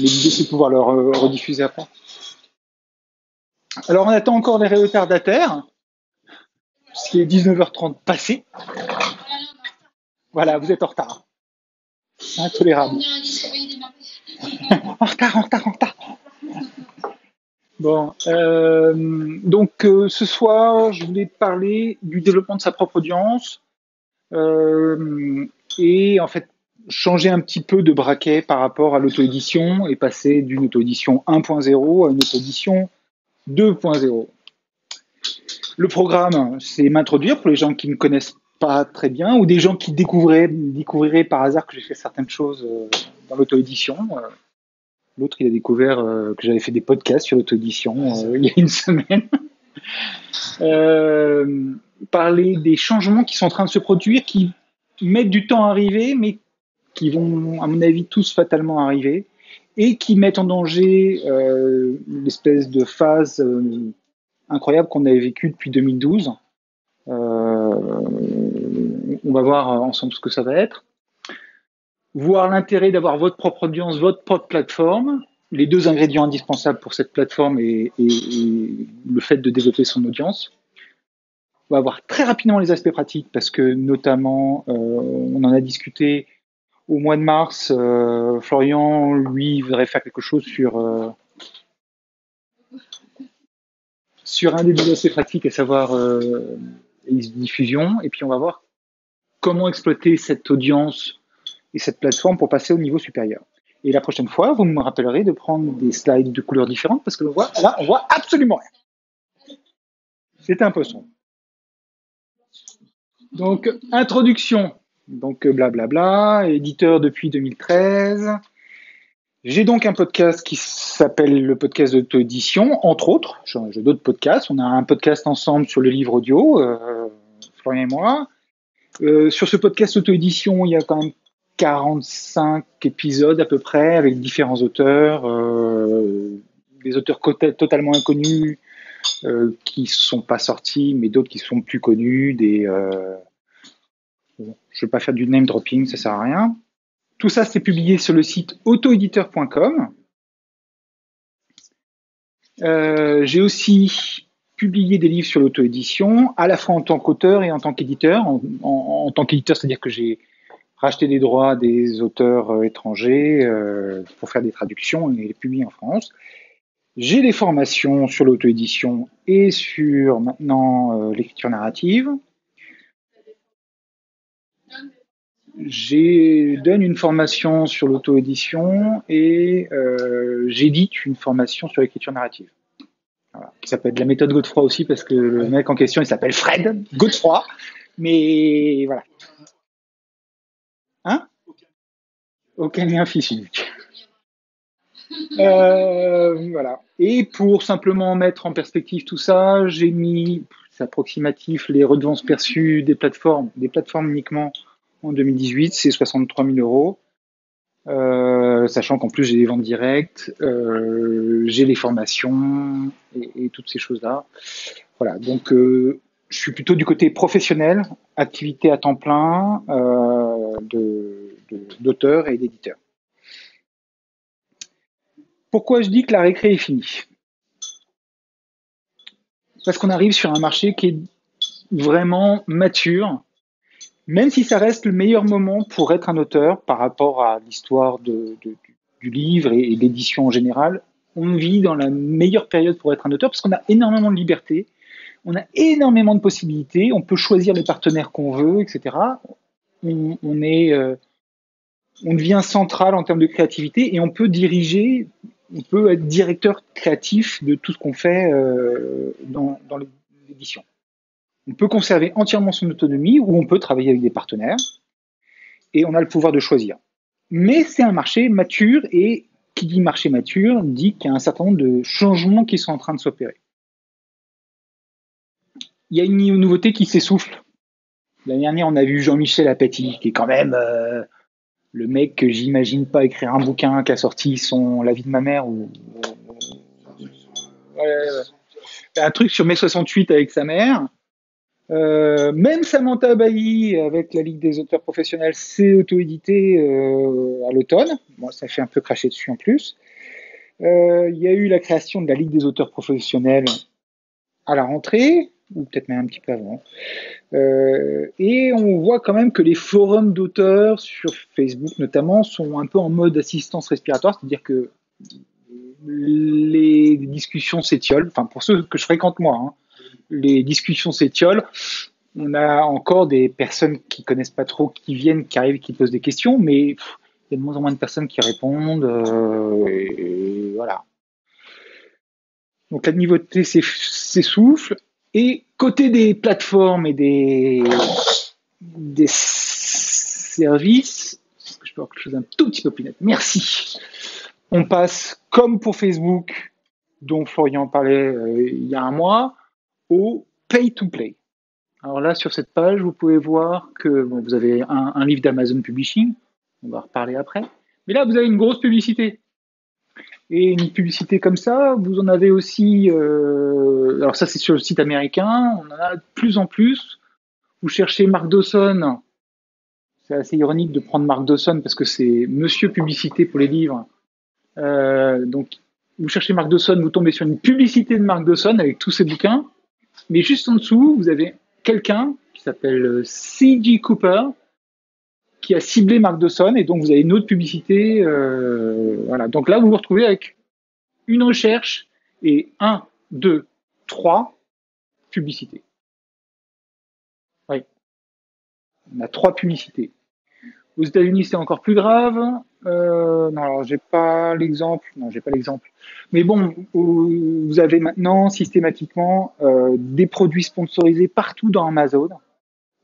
Mais l'idée, c'est de pouvoir le rediffuser après. Alors, on attend encore les retardataires, ce qui est 19h30 passé. Voilà, vous êtes en retard. Intolérable. En retard, en retard, en retard. Bon, donc ce soir, je voulais parler du développement de sa propre audience et en fait changer un petit peu de braquet par rapport à l'auto-édition et passer d'une auto-édition 1.0 à une auto-édition 2.0. Le programme, c'est m'introduire pour les gens qui ne me connaissent pas très bien ou des gens qui découvriraient par hasard que j'ai fait certaines choses dans l'auto-édition. L'autre, il a découvert que j'avais fait des podcasts sur l'auto-édition il y a une semaine. Parler des changements qui sont en train de se produire, qui mettent du temps à arriver, mais qui vont, à mon avis, tous fatalement arriver, et qui mettent en danger l'espèce de phase incroyable qu'on avait vécue depuis 2012. On va voir ensemble ce que ça va être. Voir l'intérêt d'avoir votre propre audience, votre propre plateforme, les deux ingrédients indispensables pour cette plateforme et le fait de développer son audience. On va voir très rapidement les aspects pratiques parce que notamment, on en a discuté au mois de mars. Florian, lui, voudrait faire quelque chose sur un des deux aspects pratiques, à savoir les diffusions. Et puis on va voir comment exploiter cette audience et cette plateforme pour passer au niveau supérieur. Et la prochaine fois, vous me rappellerez de prendre des slides de couleurs différentes parce que là, on voit absolument rien. C'est un peu sombre. Donc, introduction. Donc, blablabla, éditeur depuis 2013. J'ai donc un podcast qui s'appelle le podcast d'auto-édition, entre autres. J'ai d'autres podcasts. On a un podcast ensemble sur le livre audio, Florian et moi. Sur ce podcast auto-édition, il y a quand même 45 épisodes à peu près avec différents auteurs, des auteurs totalement inconnus qui sont pas sortis, mais d'autres qui sont plus connus. Je vais pas faire du name dropping, ça sert à rien. Tout ça, c'est publié sur le site autoéditeur.com. J'ai aussi publié des livres sur l'auto-édition, à la fois en tant qu'auteur et en tant qu'éditeur. En tant qu'éditeur, c'est-à-dire que j'ai racheter des droits des auteurs étrangers pour faire des traductions et les publier en France. J'ai des formations sur l'auto-édition et sur maintenant l'écriture narrative. Donne une formation sur l'auto-édition et j'édite une formation sur l'écriture narrative. Voilà, qui s'appelle la méthode Godefroy aussi parce que le mec en question il s'appelle Fred Godefroy. Mais voilà. Hein? Aucun lien physique. Voilà. Et pour simplement mettre en perspective tout ça, j'ai mis, c'est approximatif, les redevances perçues des plateformes uniquement en 2018, c'est 63 000 euros. Sachant qu'en plus j'ai des ventes directes, j'ai les formations et toutes ces choses-là. Voilà. Donc je suis plutôt du côté professionnel, activité à temps plein d'auteur et d'éditeur. Pourquoi je dis que la récré est finie? Parce qu'on arrive sur un marché qui est vraiment mature, même si ça reste le meilleur moment pour être un auteur par rapport à l'histoire du livre et l'édition en général. On vit dans la meilleure période pour être un auteur parce qu'on a énormément de liberté, on a énormément de possibilités, on peut choisir les partenaires qu'on veut, etc. On devient central en termes de créativité et on peut être directeur créatif de tout ce qu'on fait dans l'édition. On peut conserver entièrement son autonomie ou on peut travailler avec des partenaires et on a le pouvoir de choisir. Mais c'est un marché mature et qui dit marché mature dit qu'il y a un certain nombre de changements qui sont en train de s'opérer. Il y a une nouveauté qui s'essouffle. L'année dernière, on a vu Jean-Michel Apathy, qui est quand même le mec que j'imagine pas écrire un bouquin qui a sorti La vie de ma mère ou un truc sur mai 68 avec sa mère. Même Samantha Bailly avec la Ligue des auteurs professionnels s'est auto-édité à l'automne. Bon, ça fait un peu cracher dessus en plus. Il y a eu la création de la Ligue des auteurs professionnels à la rentrée, ou peut-être même un petit peu avant. Et on voit quand même que les forums d'auteurs sur Facebook notamment sont un peu en mode assistance respiratoire, c'est-à-dire que les discussions s'étiolent, enfin pour ceux que je fréquente moi, hein, les discussions s'étiolent. On a encore des personnes qui connaissent pas trop, qui viennent, qui arrivent, qui posent des questions, mais il y a de moins en moins de personnes qui répondent. Et voilà. Donc la nouveauté s'essouffle. Et côté des plateformes et des services, est-ce que je peux avoir quelque chose un tout petit peu plus net? Merci. On passe, comme pour Facebook, dont Florian parlait il y a un mois, au pay-to-play. Alors là, sur cette page, vous pouvez voir que bon, vous avez un livre d'Amazon Publishing, on va reparler après, mais là, vous avez une grosse publicité. Et une publicité comme ça, vous en avez aussi, alors ça c'est sur le site américain, on en a de plus en plus. Vous cherchez Mark Dawson, c'est assez ironique de prendre Mark Dawson parce que c'est monsieur publicité pour les livres. Donc vous cherchez Mark Dawson, vous tombez sur une publicité de Mark Dawson avec tous ses bouquins, mais juste en dessous, vous avez quelqu'un qui s'appelle C.J. Cooper qui a ciblé Mark Dawson et donc vous avez une autre publicité. Voilà. Donc là, vous vous retrouvez avec une recherche et 1, 2, 3 publicités. Oui, on a 3 publicités. Aux États-Unis, c'est encore plus grave. Non, alors j'ai pas l'exemple. Non, j'ai pas l'exemple. Mais bon, vous avez maintenant systématiquement des produits sponsorisés partout dans Amazon.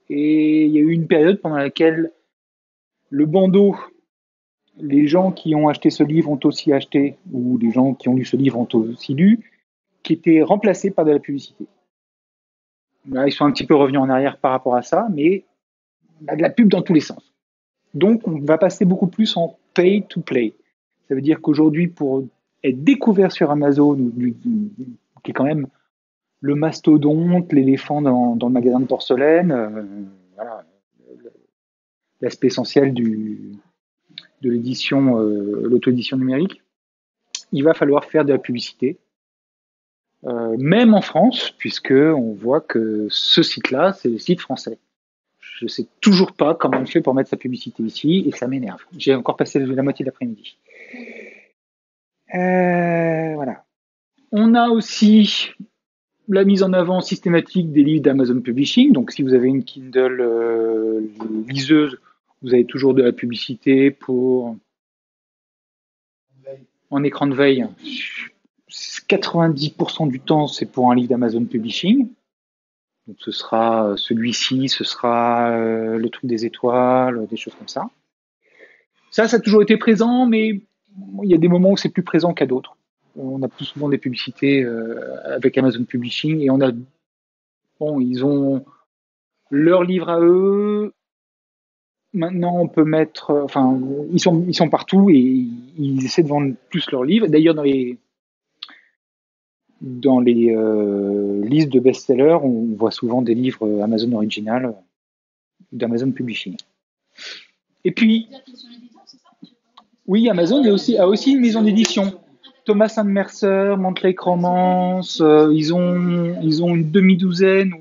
Et il y a eu une période pendant laquelle le bandeau, les gens qui ont acheté ce livre ont aussi acheté, ou les gens qui ont lu ce livre ont aussi lu, qui était remplacé par de la publicité. Là, ils sont un petit peu revenus en arrière par rapport à ça, mais il y a de la pub dans tous les sens. Donc, on va passer beaucoup plus en pay to play. Ça veut dire qu'aujourd'hui, pour être découvert sur Amazon, qui est quand même le mastodonte, l'éléphant dans le magasin de porcelaine, voilà, l'aspect essentiel de l'édition, l'auto-édition numérique, il va falloir faire de la publicité, même en France, puisque on voit que ce site-là, c'est le site français. Je sais toujours pas comment on fait pour mettre sa publicité ici, et ça m'énerve. J'ai encore passé la moitié de l'après-midi. Voilà. On a aussi la mise en avant systématique des livres d'Amazon Publishing. Donc, si vous avez une Kindle liseuse, vous avez toujours de la publicité pour en écran de veille. 90% du temps, c'est pour un livre d'Amazon Publishing. Donc, ce sera celui-ci, ce sera le truc des étoiles, des choses comme ça. Ça a toujours été présent, mais il y a des moments où c'est plus présent qu'à d'autres. On a plus souvent des publicités avec Amazon Publishing et ils ont leur livre à eux. Maintenant, on peut mettre, ils sont partout et ils essaient de vendre plus leurs livres. D'ailleurs, dans les listes de best-sellers, on voit souvent des livres Amazon Original d'Amazon Publishing. Et puis, oui, Amazon a aussi une maison d'édition. Thomas and Mercer, Montlake Romance, ils ont une demi-douzaine.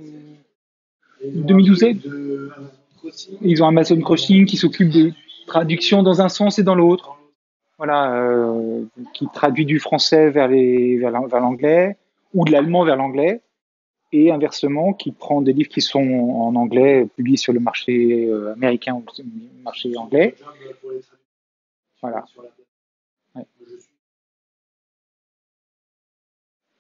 Ils ont Amazon Crossing qui s'occupe des traductions dans un sens et dans l'autre. Voilà, qui traduit du français vers l'anglais ou de l'allemand vers l'anglais et inversement qui prend des livres qui sont en anglais publiés sur le marché américain ou le marché anglais. Voilà. Ouais.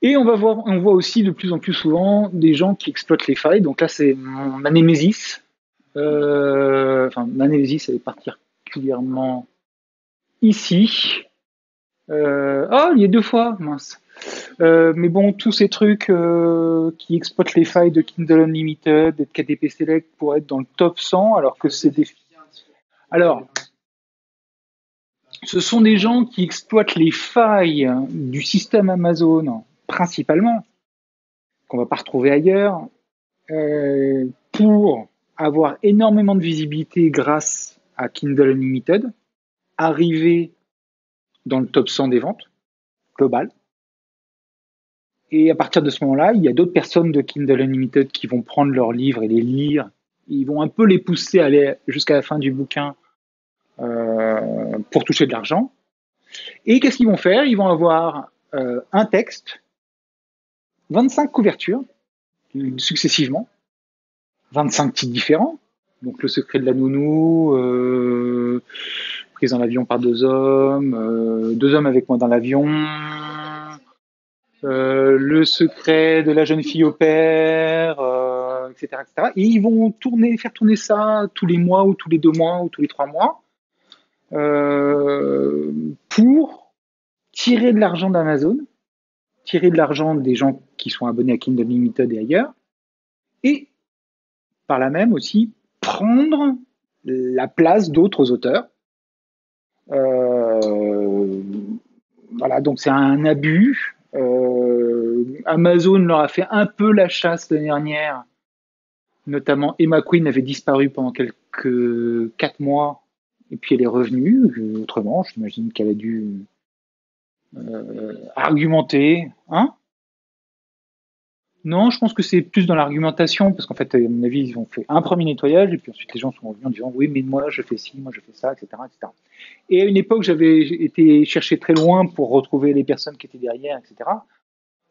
Et on voit aussi de plus en plus souvent des gens qui exploitent les failles. Donc là, c'est ma némésis. Ma némésis, elle est particulièrement ici. Il y a 2 fois, mince. Mais bon, tous ces trucs qui exploitent les failles de Kindle Unlimited et de KDP Select pour être dans le top 100, alors que c'est des... Alors, ce sont des gens qui exploitent les failles du système Amazon, principalement, qu'on va pas retrouver ailleurs, pour avoir énormément de visibilité grâce à Kindle Unlimited, arriver dans le top 100 des ventes, global. Et à partir de ce moment-là, il y a d'autres personnes de Kindle Unlimited qui vont prendre leurs livres et les lire. Ils vont un peu les pousser à aller jusqu'à la fin du bouquin pour toucher de l'argent. Et qu'est-ce qu'ils vont faire? Ils vont avoir un texte, 25 couvertures, successivement, 25 titres différents. Donc Le secret de la nounou, Prise dans l'avion par deux hommes avec moi dans l'avion, Le secret de la jeune fille au père, etc., etc. Et ils vont faire tourner ça tous les mois ou tous les 2 mois ou tous les 3 mois pour tirer de l'argent d'Amazon, tirer de l'argent des gens qui sont abonnés à Kindle Unlimited et ailleurs, et par là même aussi prendre la place d'autres auteurs. Voilà, donc c'est un abus. Amazon leur a fait un peu la chasse l'année dernière. Notamment, Emma Quinn avait disparu pendant 4 mois, et puis elle est revenue. Autrement, j'imagine qu'elle a dû argumenter. Hein? Non, je pense que c'est plus dans l'argumentation, parce qu'en fait, à mon avis, ils ont fait un premier nettoyage, et puis ensuite les gens sont revenus en disant oui, mais moi je fais ci, moi je fais ça, etc., etc. Et à une époque, j'avais été chercher très loin pour retrouver les personnes qui étaient derrière, etc.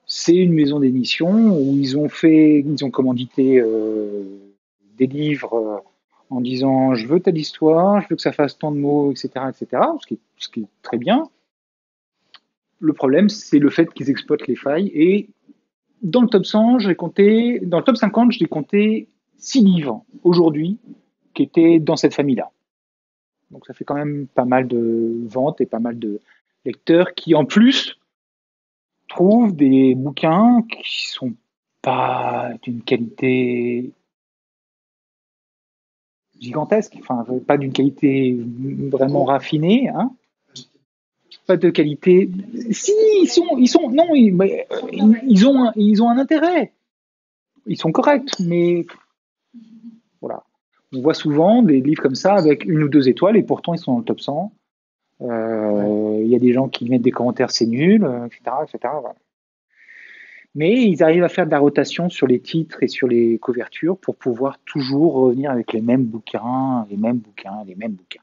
C'est une maison d'édition où ils ont commandité des livres en disant je veux telle histoire, je veux que ça fasse tant de mots, etc., etc. Ce qui est très bien. Le problème, c'est le fait qu'ils exploitent les failles. Et dans le top 100, dans le top 50, j'ai compté 6 livres aujourd'hui qui étaient dans cette famille-là. Donc ça fait quand même pas mal de ventes et pas mal de lecteurs qui, en plus, trouvent des bouquins qui sont pas d'une qualité gigantesque, enfin pas d'une qualité vraiment raffinée, hein. Pas de qualité. Si non, ils ont un intérêt. Ils sont corrects, mais voilà. On voit souvent des livres comme ça avec 1 ou 2 étoiles et pourtant ils sont dans le top 100. Il y a des gens qui mettent des commentaires c'est nul, etc., etc. Voilà. Mais ils arrivent à faire de la rotation sur les titres et sur les couvertures pour pouvoir toujours revenir avec les mêmes bouquins, les mêmes bouquins, les mêmes bouquins.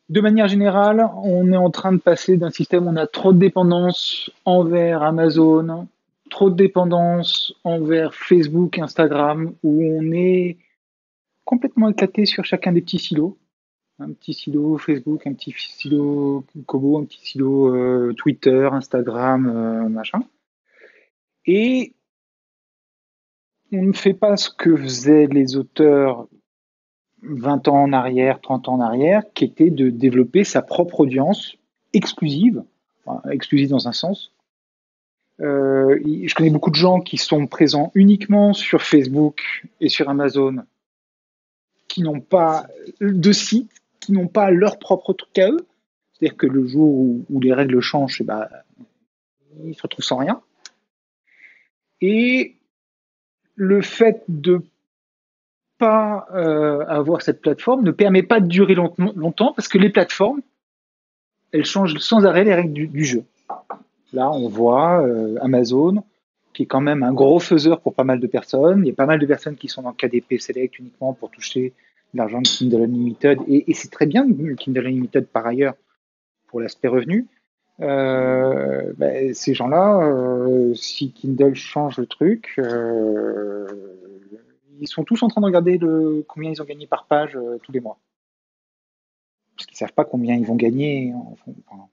De manière générale, on est en train de passer d'un système où on a trop de dépendance envers Amazon, trop de dépendance envers Facebook, Instagram, où on est complètement éclaté sur chacun des petits silos. Un petit silo Facebook, un petit silo Kobo, un petit silo Twitter, Instagram, machin. Et on ne fait pas ce que faisaient les auteurs 20 ans en arrière, 30 ans en arrière, qui était de développer sa propre audience exclusive, enfin, exclusive dans un sens. Je connais beaucoup de gens qui sont présents uniquement sur Facebook et sur Amazon, qui n'ont pas de site, qui n'ont pas leur propre truc à eux. C'est-à-dire que le jour où les règles changent, ils se retrouvent sans rien. Et le fait de pas avoir cette plateforme ne permet pas de durer longtemps parce que les plateformes, elles changent sans arrêt les règles du jeu. Là, on voit Amazon, qui est quand même un gros faiseur pour pas mal de personnes. Il y a pas mal de personnes qui sont dans KDP Select uniquement pour toucher l'argent de Kindle Unlimited. Et c'est très bien Kindle Unlimited par ailleurs pour l'aspect revenu. Ces gens-là, si Kindle change le truc, ils sont tous en train de regarder combien ils ont gagné par page tous les mois. Parce qu'ils ne savent pas combien ils vont gagner. Voilà.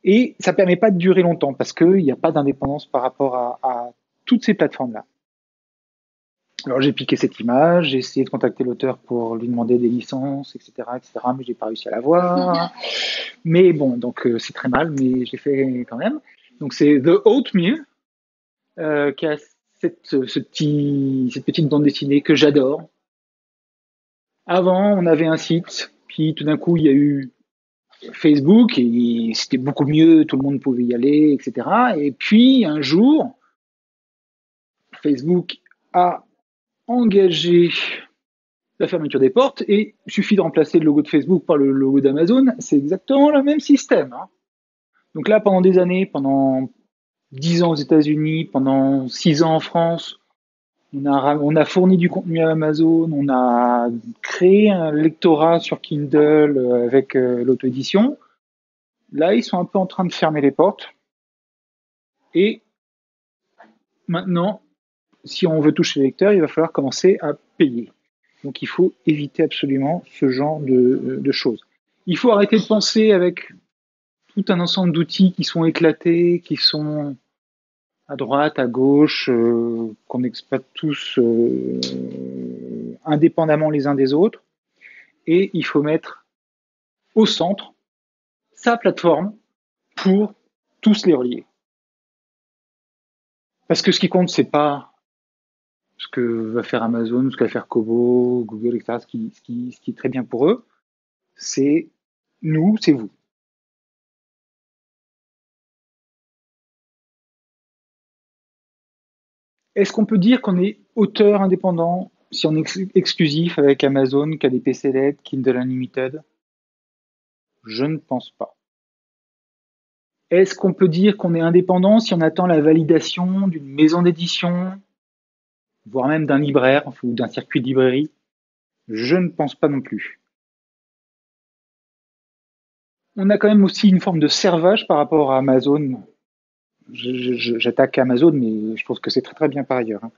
Et ça ne permet pas de durer longtemps parce qu'il n'y a pas d'indépendance par rapport à toutes ces plateformes-là. Alors j'ai piqué cette image, j'ai essayé de contacter l'auteur pour lui demander des licences, etc., mais j'ai pas réussi à l'avoir. Mais bon, donc c'est très mal, mais j'ai fait quand même. Donc c'est The Oatmeal qui a cette petite bande dessinée que j'adore. Avant, on avait un site, puis tout d'un coup, il y a eu Facebook et c'était beaucoup mieux, tout le monde pouvait y aller, etc. Et puis un jour, Facebook a engagé la fermeture des portes, et il suffit de remplacer le logo de Facebook par le logo d'Amazon, c'est exactement le même système. Hein. Donc là, pendant des années, pendant 10 ans aux États-Unis, pendant 6 ans en France, on a fourni du contenu à Amazon, on a créé un lectorat sur Kindle avec l'auto-édition. Là, ils sont un peu en train de fermer les portes. Et maintenant, si on veut toucher les lecteurs, il va falloir commencer à payer. Donc il faut éviter absolument ce genre de choses. Il faut arrêter de penser avec tout un ensemble d'outils qui sont éclatés, qui sont à droite, à gauche, qu'on exploite tous indépendamment les uns des autres. Et il faut mettre au centre sa plateforme pour tous les relier. Parce que ce qui compte, c'est pas ce que va faire Amazon, ce que va faire Kobo, Google, etc., ce qui est très bien pour eux, c'est nous, c'est vous. Est-ce qu'on peut dire qu'on est auteur indépendant si on est exclusif avec Amazon, KDP Select, Kindle Unlimited? Je ne pense pas. Est-ce qu'on peut dire qu'on est indépendant si on attend la validation d'une maison d'édition, voire même d'un libraire ou d'un circuit de librairie? Je ne pense pas non plus. On a quand même aussi une forme de servage par rapport à Amazon. J'attaque Amazon, mais je pense que c'est très très bien par ailleurs. Hein.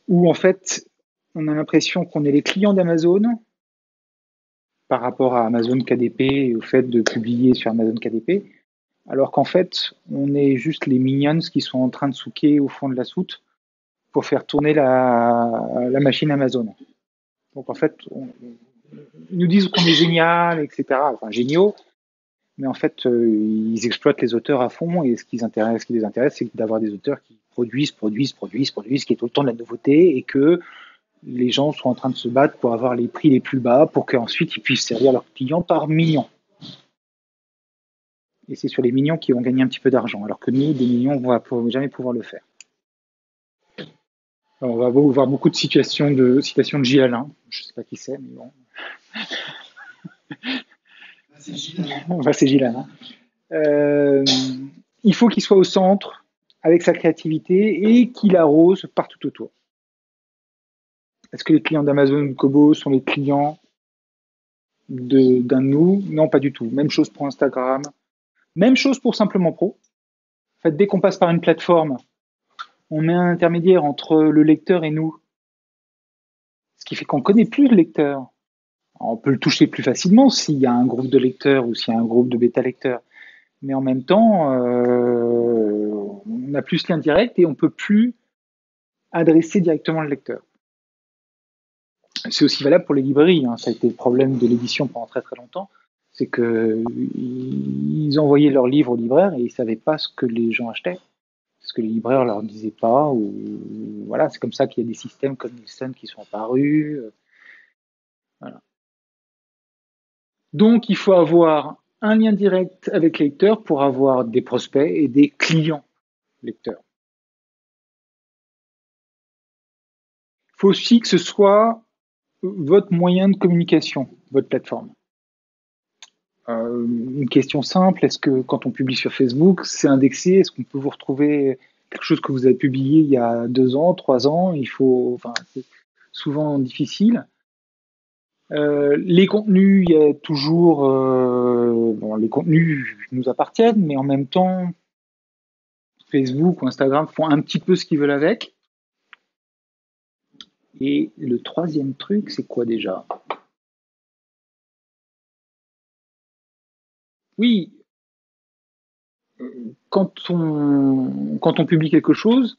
Où en fait, on a l'impression qu'on est les clients d'Amazon par rapport à Amazon KDP et au fait de publier sur Amazon KDP, alors qu'en fait, on est juste les minions qui sont en train de souquer au fond de la soute pour faire tourner la machine Amazon. Donc en fait, ils nous disent qu'on est génial, etc. Enfin, géniaux, mais en fait, ils exploitent les auteurs à fond et ce qui les intéresse, c'est d'avoir des auteurs qui produisent, qui est tout le temps de la nouveauté et que les gens sont en train de se battre pour avoir les prix les plus bas pour qu'ensuite ils puissent servir leurs clients par millions. Et c'est sur les millions qu'ils vont gagner un petit peu d'argent, alors que nous, des millions, on va jamais pouvoir le faire. Alors, on va voir beaucoup de citations de Gilles Alain. Je ne sais pas qui c'est, mais bon. C'est Gilles Alain. Euh, il faut qu'il soit au centre avec sa créativité et qu'il arrose partout autour. Est-ce que les clients d'Amazon ou de Kobo sont les clients d'un de nous? Non, pas du tout. Même chose pour Instagram. Même chose pour Simplement Pro. En fait, dès qu'on passe par une plateforme, on met un intermédiaire entre le lecteur et nous. Ce qui fait qu'on ne connaît plus le lecteur. Alors, on peut le toucher plus facilement s'il y a un groupe de lecteurs ou s'il y a un groupe de bêta-lecteurs. Mais en même temps, on n'a plus ce lien direct et on ne peut plus adresser directement le lecteur. C'est aussi valable pour les librairies. Hein. Ça a été le problème de l'édition pendant très très longtemps. C'est qu'ils envoyaient leurs livres aux libraires et ils ne savaient pas ce que les gens achetaient. Ce que les libraires leur disaient pas. Ou voilà, c'est comme ça qu'il y a des systèmes comme Nielsen qui sont apparus. Voilà. Donc, il faut avoir un lien direct avec les lecteurs pour avoir des prospects et des clients lecteurs. Il faut aussi que ce soit votre moyen de communication, votre plateforme. Une question simple, est-ce que quand on publie sur Facebook, c'est indexé? Est-ce qu'on peut vous retrouver quelque chose que vous avez publié il y a 2 ans, 3 ans? C'est souvent difficile. Les contenus, il y a toujours, les contenus nous appartiennent, mais en même temps, Facebook ou Instagram font un petit peu ce qu'ils veulent avec. Et le troisième truc, c'est quoi déjà? Oui, quand on publie quelque chose,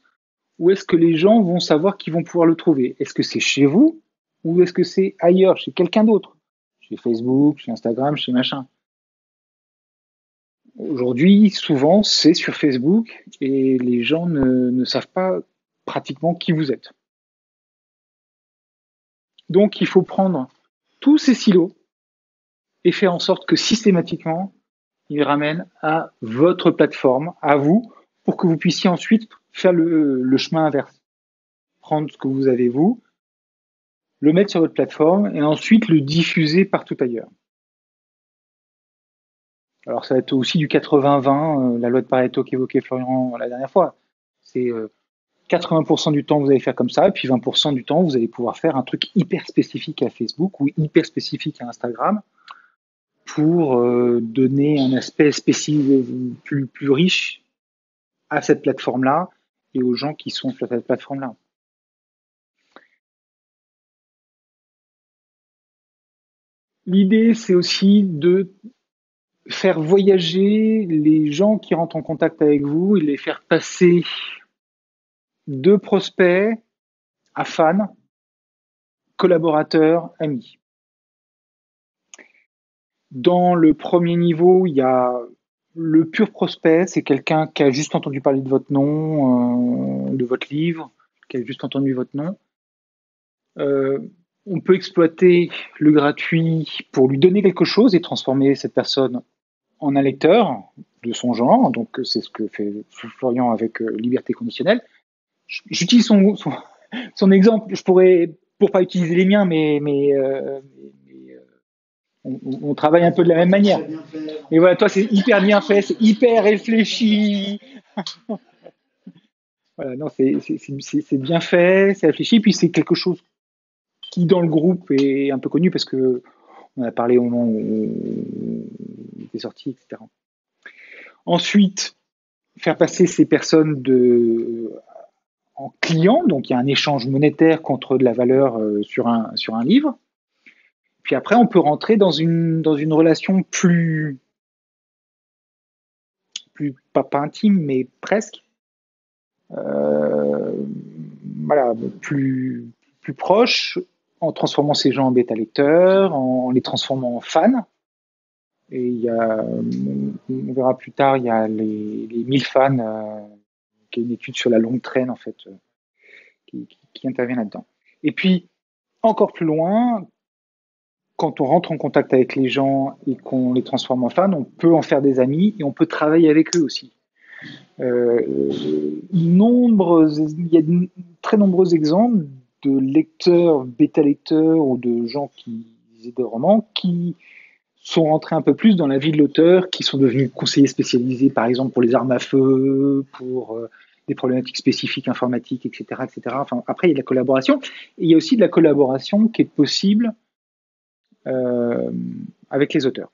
où est-ce que les gens vont savoir qu'ils vont pouvoir le trouver? Est-ce que c'est chez vous ou est-ce que c'est ailleurs, chez quelqu'un d'autre? Chez Facebook, chez Instagram, chez machin. Aujourd'hui, souvent, c'est sur Facebook et les gens ne savent pas pratiquement qui vous êtes. Donc, il faut prendre tous ces silos et faire en sorte que systématiquement, ils ramènent à votre plateforme, à vous, pour que vous puissiez ensuite faire le chemin inverse. Prendre ce que vous avez vous le mettre sur votre plateforme et ensuite le diffuser partout ailleurs. Alors ça va être aussi du 80-20, la loi de Pareto qu'évoquait Florian la dernière fois. C'est 80% du temps vous allez faire comme ça, et puis 20% du temps vous allez pouvoir faire un truc hyper spécifique à Facebook ou hyper spécifique à Instagram pour donner un aspect spécifique plus riche à cette plateforme-là et aux gens qui sont sur cette plateforme-là. L'idée, c'est aussi de faire voyager les gens qui rentrent en contact avec vous et les faire passer de prospects à fans, collaborateurs, amis. Dans le premier niveau, il y a le pur prospect, c'est quelqu'un qui a juste entendu parler de votre nom, de votre livre, qui a juste entendu votre nom. Euh, on peut exploiter le gratuit pour lui donner quelque chose et transformer cette personne en un lecteur de son genre. Donc c'est ce que fait Florian avec Liberté conditionnelle. J'utilise son exemple. Je pourrais, pour pas utiliser les miens, on travaille un peu de la même manière. Et voilà, toi, c'est hyper bien fait, c'est hyper réfléchi. Voilà, non, c'est bien fait, c'est réfléchi, puis c'est quelque chose qui, dans le groupe, est un peu connu parce que on a parlé au moment où il était sorti, etc. Ensuite, faire passer ces personnes en clients, donc il y a un échange monétaire contre de la valeur sur un livre. Puis après, on peut rentrer dans une relation pas intime, mais presque, euh, voilà, plus proche, en transformant ces gens en bêta-lecteurs, en les transformant en fans. Et il y a, on verra plus tard, il y a les 1000 fans, qui est une étude sur la longue traîne, en fait, qui intervient là-dedans. Et puis, encore plus loin, quand on rentre en contact avec les gens et qu'on les transforme en fans, on peut en faire des amis et on peut travailler avec eux aussi. Euh, il y a de très nombreux exemples de lecteurs, bêta-lecteurs ou de gens qui lisaient des romans qui sont rentrés un peu plus dans la vie de l'auteur, qui sont devenus conseillers spécialisés, par exemple, pour les armes à feu, pour des problématiques spécifiques informatiques, etc., etc. Enfin, après, il y a de la collaboration. Et il y a aussi de la collaboration qui est possible euh, avec les auteurs.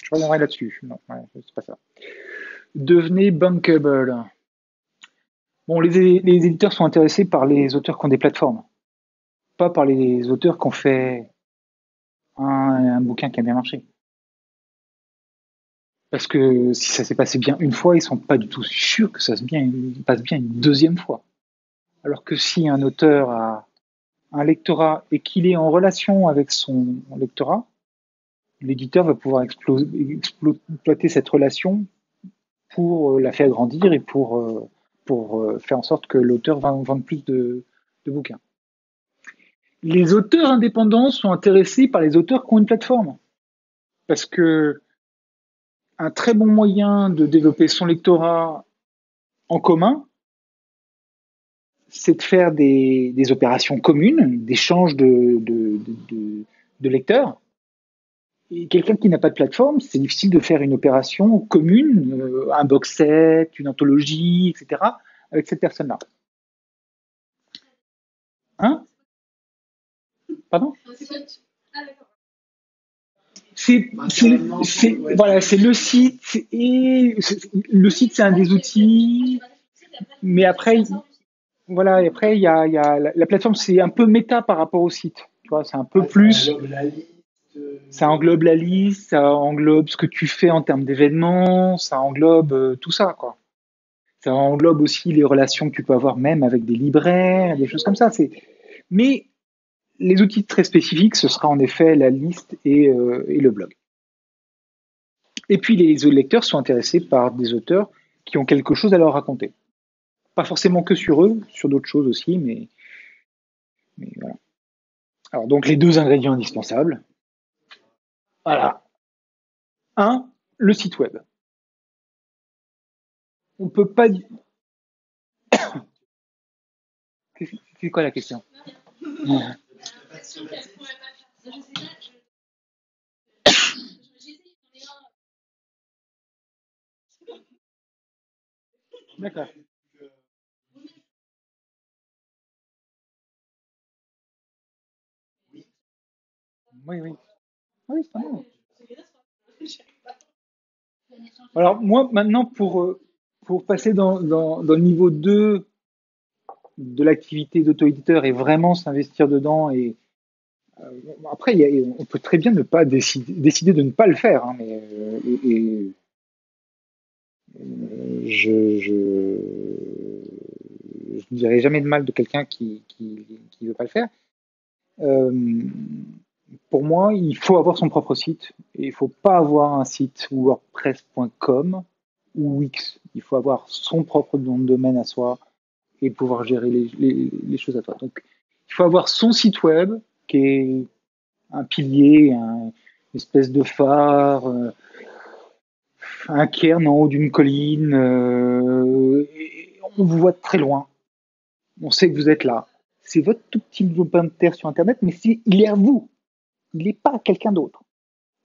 Je reviendrai là-dessus. Non, ouais, c'est pas ça. Devenez bankable. Bon, les éditeurs sont intéressés par les auteurs qui ont des plateformes, pas par les auteurs qui ont fait un bouquin qui a bien marché. Parce que si ça s'est passé bien une fois, ils sont pas du tout sûrs que ça passe bien une deuxième fois. Alors que si un auteur a un lectorat et qu'il est en relation avec son lectorat, l'éditeur va pouvoir exploiter cette relation pour la faire grandir et pour faire en sorte que l'auteur vende plus de bouquins. Les auteurs indépendants sont intéressés par les auteurs qui ont une plateforme. Parce que un très bon moyen de développer son lectorat en commun, c'est de faire des opérations communes, d'échange de lecteurs. Et quelqu'un qui n'a pas de plateforme, c'est difficile de faire une opération commune, un box set, une anthologie, etc., avec cette personne-là. Hein? Pardon? Voilà, c'est le site et le site c'est un des outils, mais après voilà, et après il y a la plateforme c'est un peu méta par rapport au site, tu vois, c'est un peu plus, ça englobe la liste, ça englobe ce que tu fais en termes d'événements, ça englobe tout ça quoi. Ça englobe aussi les relations que tu peux avoir même avec des libraires, des choses comme ça. Mais les outils très spécifiques, ce sera en effet la liste et le blog. Et puis les lecteurs sont intéressés par des auteurs qui ont quelque chose à leur raconter. Pas forcément que sur eux, sur d'autres choses aussi, mais voilà. Alors donc les deux ingrédients indispensables. Voilà. Un, le site web. On peut pas. C'est quoi la question? D'accord. Oui, oui. Oui, c'est pas mal. Alors, moi, maintenant, pour passer dans le niveau 2 de l'activité d'auto-éditeur et vraiment s'investir dedans, et après, on peut très bien ne pas décider de ne pas le faire, hein, mais je ne dirai jamais de mal de quelqu'un qui veut pas le faire. Euh, pour moi, il faut avoir son propre site. Et il faut pas avoir un site wordpress.com ou Wix. Il faut avoir son propre nom de domaine à soi et pouvoir gérer les choses à toi. Donc, il faut avoir son site web qui est un pilier, une espèce de phare, un cairn en haut d'une colline. Et on vous voit de très loin. On sait que vous êtes là. C'est votre tout petit lopin de terre sur Internet, mais il est à vous. Il n'est pas à quelqu'un d'autre.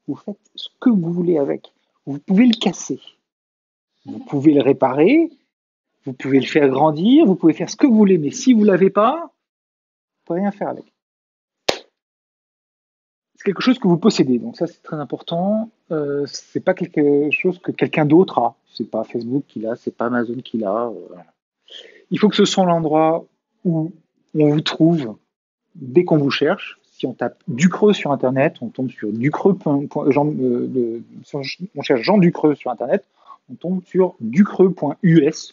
Vous faites ce que vous voulez avec. Vous pouvez le casser. Vous pouvez le réparer. Vous pouvez le faire grandir. Vous pouvez faire ce que vous voulez. Mais si vous ne l'avez pas, vous ne pouvez rien faire avec. C'est quelque chose que vous possédez. Donc ça, c'est très important. C'est pas quelque chose que quelqu'un d'autre a. C'est pas Facebook qui l'a. C'est pas Amazon qui l'a. Voilà. Il faut que ce soit l'endroit où on vous trouve dès qu'on vous cherche. Si on tape Ducreux sur Internet, on tombe sur Ducreux. Si on cherche Jean Ducreux sur Internet, on tombe sur ducreux.us. Je ne sais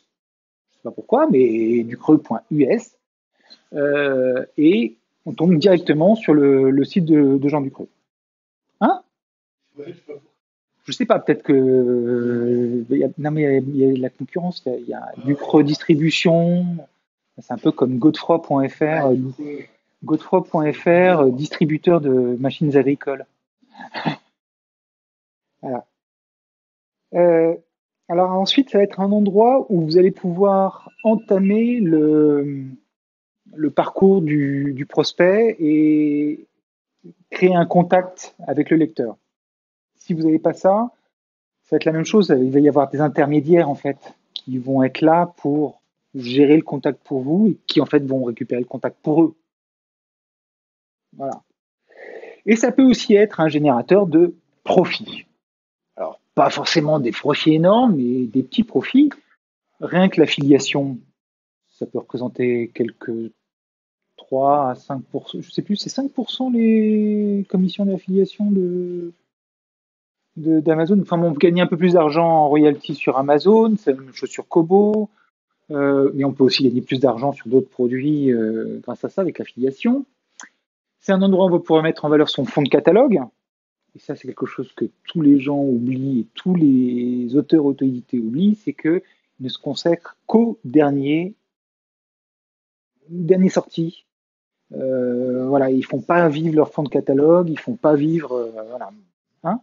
pas pourquoi, mais ducreux.us. Et on tombe directement sur le site de Jean Ducreux. Hein? Je sais pas, peut-être que. Non, mais il y a la concurrence. Il y a Ducreux Distribution. C'est un peu comme Godefroy.fr. Godefroy.fr, distributeur de machines agricoles. Voilà. Euh, alors ensuite, ça va être un endroit où vous allez pouvoir entamer le parcours du prospect et créer un contact avec le lecteur. Si vous n'avez pas ça, ça va être la même chose. Il va y avoir des intermédiaires en fait qui vont être là pour gérer le contact pour vous et qui en fait vont récupérer le contact pour eux. Voilà. Et ça peut aussi être un générateur de profits. Alors, pas forcément des profits énormes, mais des petits profits. Rien que l'affiliation, ça peut représenter quelques 3 à 5%, je sais plus, c'est 5% les commissions d'affiliation d'Amazon. Enfin, bon, on peut gagner un peu plus d'argent en royalties sur Amazon, c'est la même chose sur Kobo, mais on peut aussi gagner plus d'argent sur d'autres produits grâce à ça, avec l'affiliation. C'est un endroit où on va pouvoir mettre en valeur son fonds de catalogue. Et ça, c'est quelque chose que tous les gens oublient et tous les auteurs auto-édités oublient, c'est qu'ils ne se consacrent qu'aux derniers sorties. Voilà, ils font pas vivre leur fonds de catalogue, ils font pas vivre, voilà. Hein,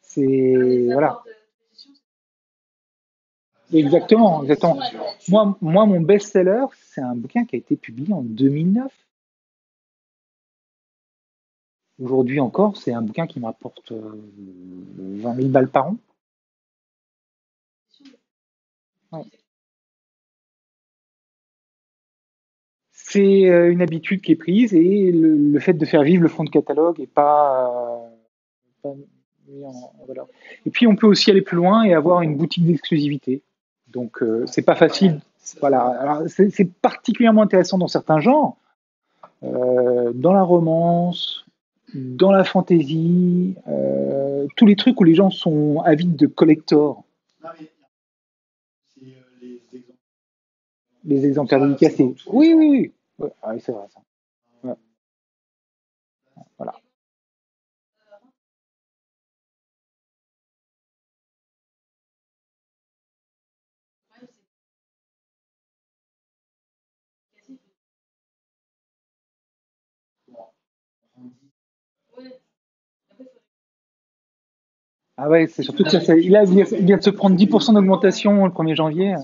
c'est voilà. Exactement, exactement. Moi, mon best-seller, c'est un bouquin qui a été publié en 2009. Aujourd'hui encore, c'est un bouquin qui me rapporte 20 000 balles par an. Ouais. C'est une habitude qui est prise et le fait de faire vivre le fond de catalogue est pas mis en valeur. Et puis on peut aussi aller plus loin et avoir une boutique d'exclusivité. Donc c'est pas facile. Voilà. Alors, c'est particulièrement intéressant dans certains genres, dans la romance, dans la fantasy, tous les trucs où les gens sont avides de collector. Les exemplaires dédicacés. Oui, oui, oui. Ouais, ah oui, c'est vrai ça. Ouais, voilà. Ah ouais, c'est surtout que il vient de se prendre 10% d'augmentation le 1er janvier.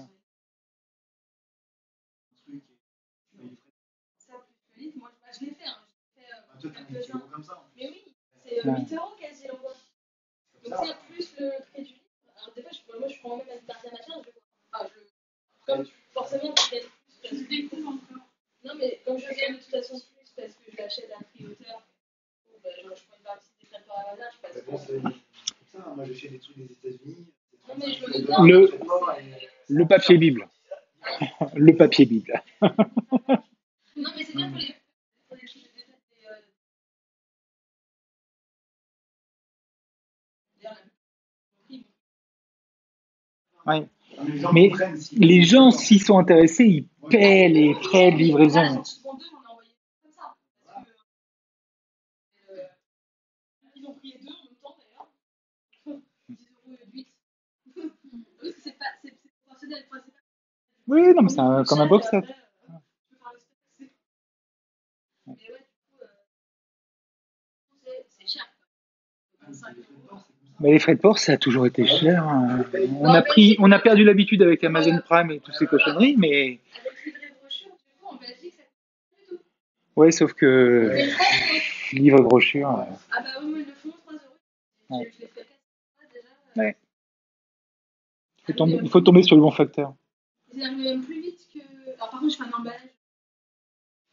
je l'ai fait, hein. Je l'ai fait Ah, toi, t'as un petit quelques-uns. euro comme ça. Mais oui, c'est Ouais. 8 euros quasi l'envoi. Donc ça, plus le prix du livre. Alors des fois, moi, je prends même un dernier machin, je le vois. Enfin, comme forcément, tu gagnes plus. Tu découvres encore. Non, mais comme je gagne de toute façon plus parce que je l'achète à prix auteur, ben, je prends une partie des frais de port à hasard, je passe. Mais bon, c'est comme ça. Hein. Moi, j'achète des trucs des États-Unis. Non, mais je me Le doute bien. Le papier Bible. Le papier Bible. Non, mais c'est bien pour les trucs des d'ailleurs, le prix. Ouais. Les gens Mais comprennent les gens, s'ils sont intéressés, ils paient les frais de livraison. Là, souvent deux, on a envoyé comme ça. Parce que ils ont pris les deux en même temps d'ailleurs. 10,08 €. Oui, c'est proportionnel. Enfin, c'est pas Oui, non, mais c'est comme un box set. après, tu peux faire l'expérience. Mais ouais, du coup, c'est cher. 25 €. Mais les frais de port, ça a toujours été cher. Hein. On a perdu l'habitude avec Amazon Prime et toutes ces cochonneries, mais Avec livret brochure, du coup, en Belgique, ça coûte pas du tout. ouais, sauf que C'est 3 €. livre brochure. Ah bah oui, mais ils le font 3 €. Ouais. Je l'ai fait 4 fois déjà. Ouais. Il faut tomber sur le bon facteur. Ils arrivent même plus vite que. Alors par contre, je fais un emballage.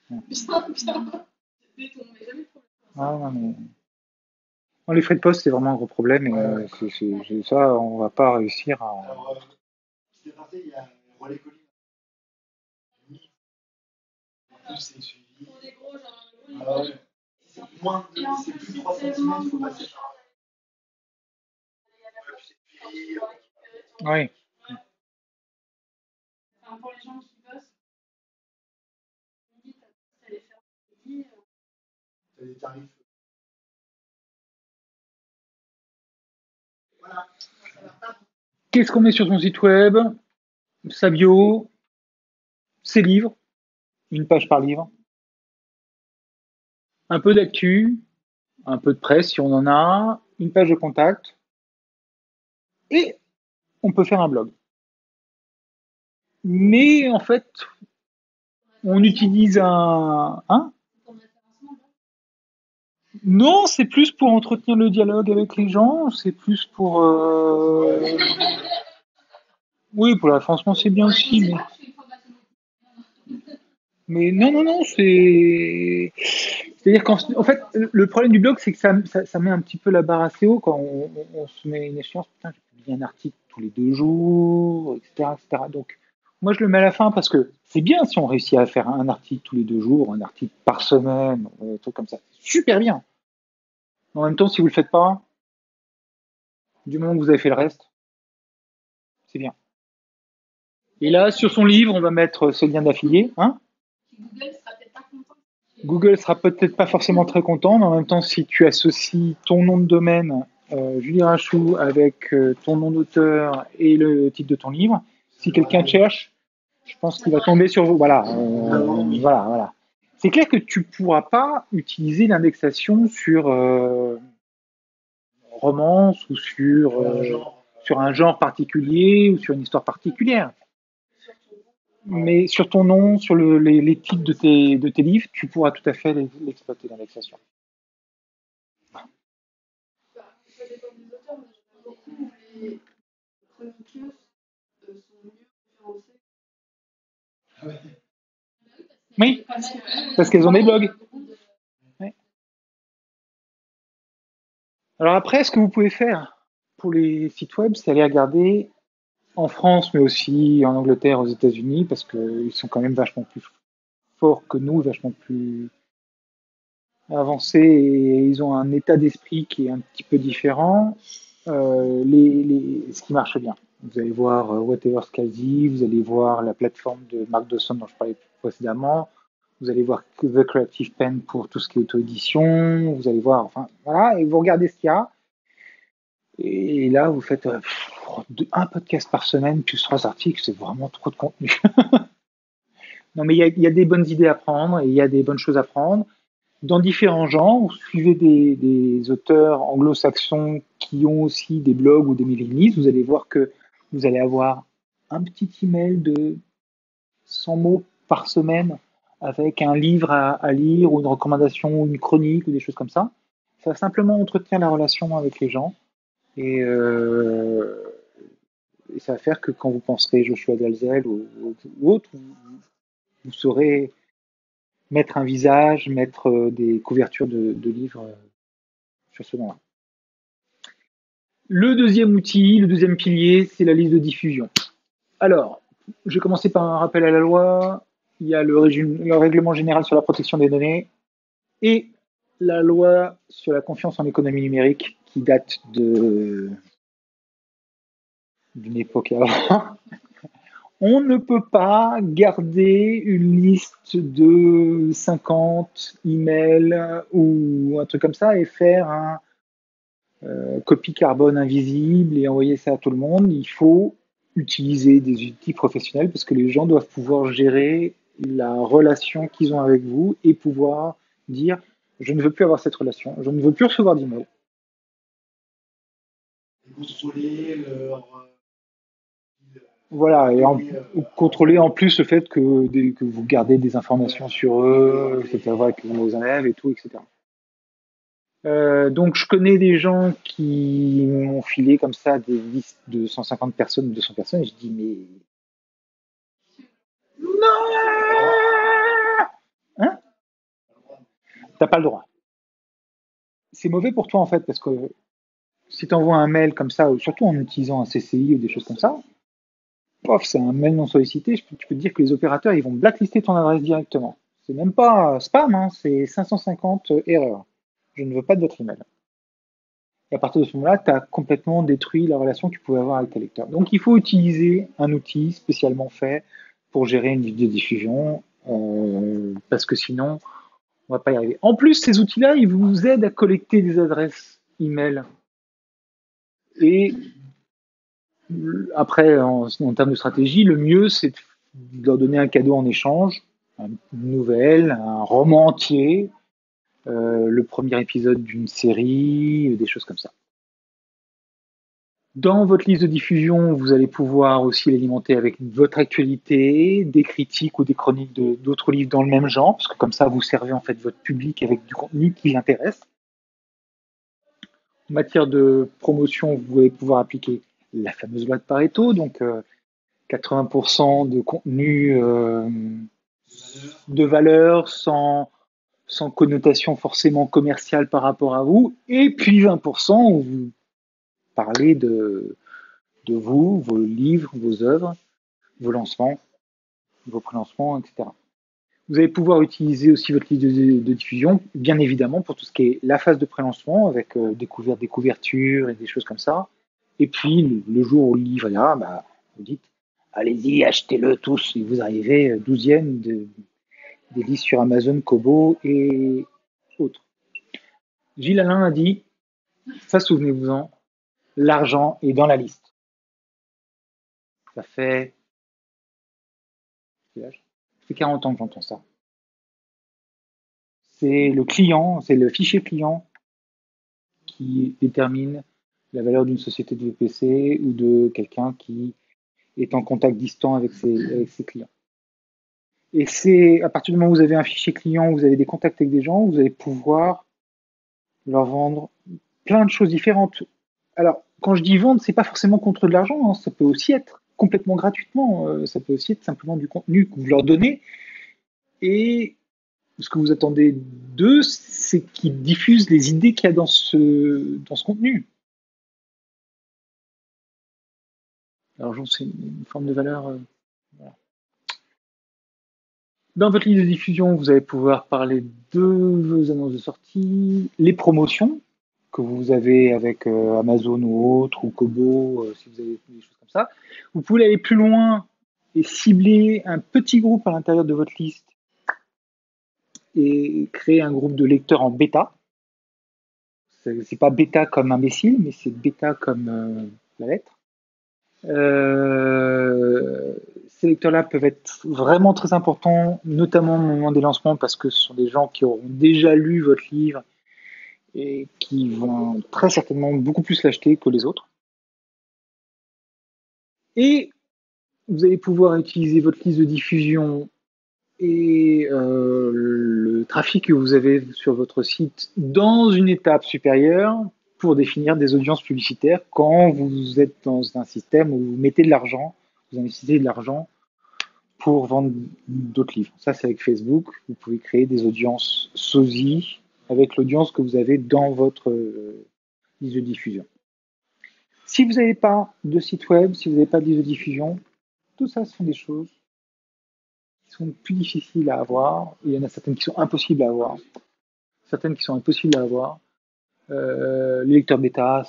Ouais. Bien. Béton, mais jamais de problème. Ah, non, mais... non, les frais de poste, c'est vraiment un gros problème. Et ça, on va pas réussir à. Alors, petit aparté, il y a Relais Colis. En plus, c'est suivi. Pour des gros, genre un gros Ah livre. ouais. C'est moins de, c'est plus de 3 centimètres, il faut passer par là. Oui. Enfin, pour les gens qui bossent, limite, t'as les faire midi. T'as des tarifs. Voilà. Ça va pas. Qu'est-ce qu'on met sur son site web? Sa bio, ses livres, une page par livre, un peu d'actu, un peu de presse si on en a, une page de contact, et on peut faire un blog. Mais en fait, on utilise un... Hein? Pour le référencement, là. Non, c'est plus pour entretenir le dialogue avec les gens, c'est plus pour... Oui, pour le référencement, c'est bien aussi, mais non, non, non, c'est... C'est-à-dire qu'en fait, le problème du blog, c'est que ça met un petit peu la barre assez haut quand on se met une échéance. Putain, je publie un article tous les 2 jours, etc., etc. Donc, moi, je le mets à la fin parce que c'est bien si on réussit à faire un article tous les 2 jours, un article par semaine, un truc comme ça. Super bien. En même temps, si vous le faites pas, du moment que vous avez fait le reste, c'est bien. Et là, sur son livre, on va mettre ce lien d'affilié. Hein? Google sera peut-être pas content. Google sera peut-être pas forcément très content, mais en même temps, si tu associes ton nom de domaine, Julien Rachou, avec ton nom d'auteur et le titre de ton livre, si quelqu'un cherche, je pense qu'il va tomber sur vous. Voilà, voilà, voilà. C'est clair que tu pourras pas utiliser l'indexation sur romance ou sur un genre particulier ou sur une histoire particulière. Mais sur ton nom, sur les titres de tes livres, tu pourras tout à fait l'exploiter, l'indexation. Ça dépend des auteurs, mais j'aime beaucoup où les chroniqueuses sont mieux référencées. Oui, parce qu'elles ont des blogs. Ouais. Alors après, ce que vous pouvez faire pour les sites web, c'est aller regarder en France, mais aussi en Angleterre, aux États-Unis, parce qu'ils sont quand même vachement plus forts que nous, vachement plus avancés, et ils ont un état d'esprit qui est un petit peu différent. Ce qui marche bien. Vous allez voir Whatever Scalzi, vous allez voir la plateforme de Mark Dawson dont je parlais précédemment, vous allez voir The Creative Pen pour tout ce qui est auto-édition, vous allez voir, enfin voilà, et vous regardez ce qu'il y a, et là vous faites un podcast par semaine plus 3 articles, c'est vraiment trop de contenu. Non mais il y a des bonnes idées à prendre, et il y a des bonnes choses à prendre, dans différents genres. Vous suivez des auteurs anglo-saxons qui ont aussi des blogs ou des mailing lists, vous allez voir que vous allez avoir un petit email de 100 mots par semaine avec un livre à lire ou une recommandation ou une chronique ou des choses comme ça. Ça va simplement entretenir la relation avec les gens et ça va faire que quand vous penserez Joshua Dalzell ou autre, vous saurez mettre un visage, mettre des couvertures de livres sur ce nom-là. Le deuxième outil, le deuxième pilier, c'est la liste de diffusion. Alors, je vais commencer par un rappel à la loi. Il y a le règlement général sur la protection des données et la loi sur la confiance en l'économie numérique qui date d'une époque avant. On ne peut pas garder une liste de 50 emails ou un truc comme ça et faire un copie carbone invisible et envoyer ça à tout le monde. Il faut utiliser des outils professionnels parce que les gens doivent pouvoir gérer la relation qu'ils ont avec vous et pouvoir dire je ne veux plus avoir cette relation, je ne veux plus recevoir d'email. Contrôler leur. Voilà, et contrôler en plus le fait que vous gardez des informations sur eux, etc., avec vos élèves et tout, etc. Donc je connais des gens qui m'ont filé comme ça des listes de 150 personnes, 200 personnes, et je dis mais non, hein, t'as pas le droit. C'est mauvais pour toi en fait parce que si tu envoies un mail comme ça, ou surtout en utilisant un CCI ou des choses comme ça, pof, c'est un mail non sollicité, tu peux te dire que les opérateurs ils vont blacklister ton adresse directement. C'est même pas spam, hein, c'est 550 erreurs. Je ne veux pas de votre email. Et à partir de ce moment-là, tu as complètement détruit la relation que tu pouvais avoir avec tes lecteurs. Donc il faut utiliser un outil spécialement fait pour gérer une vidéodiffusion, parce que sinon, on va pas y arriver. En plus, ces outils-là, ils vous aident à collecter des adresses email. Et après, en termes de stratégie, le mieux, c'est de leur donner un cadeau en échange, une nouvelle, un roman entier, le premier épisode d'une série, des choses comme ça. Dans votre liste de diffusion, vous allez pouvoir aussi l'alimenter avec votre actualité, des critiques ou des chroniques d'autres livres dans le même genre, parce que comme ça, vous servez en fait votre public avec du contenu qui l'intéresse. En matière de promotion, vous allez pouvoir appliquer la fameuse loi de Pareto, donc 80% de contenu de valeur sans connotation forcément commerciale par rapport à vous, et puis 20% où vous parlez de vous, vos livres, vos œuvres, vos lancements, vos pré-lancements, etc. Vous allez pouvoir utiliser aussi votre liste de diffusion, bien évidemment, pour tout ce qui est la phase de pré-lancement, avec des couvertures et des choses comme ça. Et puis, le jour où le livre est là, bah, vous dites, allez-y, achetez-le tous, et vous arrivez 12e des listes sur Amazon, Kobo et autres. Gilles Alain a dit, ça souvenez-vous-en, l'argent est dans la liste. Ça fait 40 ans que j'entends ça. C'est le client, c'est le fichier client qui détermine la valeur d'une société de VPC ou de quelqu'un qui est en contact distant avec ses clients. Et c'est à partir du moment où vous avez un fichier client, où vous avez des contacts avec des gens, vous allez pouvoir leur vendre plein de choses différentes. Alors, quand je dis vendre, c'est pas forcément contre de l'argent, hein, ça peut aussi être complètement gratuitement, ça peut aussi être simplement du contenu que vous leur donnez. Et ce que vous attendez d'eux, c'est qu'ils diffusent les idées qu'il y a dans ce contenu. L'argent, c'est une forme de valeur. Voilà. Dans votre liste de diffusion, vous allez pouvoir parler de vos annonces de sortie, les promotions que vous avez avec Amazon ou autre, ou Kobo, si vous avez des choses comme ça. Vous pouvez aller plus loin et cibler un petit groupe à l'intérieur de votre liste et créer un groupe de lecteurs en bêta. C'est pas bêta comme imbécile, mais c'est bêta comme la lettre. Ces lecteurs-là peuvent être vraiment très importants, notamment au moment des lancements, parce que ce sont des gens qui auront déjà lu votre livre et qui vont très certainement beaucoup plus l'acheter que les autres. Et vous allez pouvoir utiliser votre liste de diffusion et le trafic que vous avez sur votre site dans une étape supérieure pour définir des audiences publicitaires quand vous êtes dans un système où vous mettez de l'argent, vous investissez de l'argent pour vendre d'autres livres. Ça, c'est avec Facebook. Vous pouvez créer des audiences sosie avec l'audience que vous avez dans votre liste de diffusion. Si vous n'avez pas de site web, si vous n'avez pas de liste de diffusion, tout ça, ce sont des choses qui sont plus difficiles à avoir. Il y en a certaines qui sont impossibles à avoir. Certaines qui sont impossibles à avoir. Les lecteurs bêta,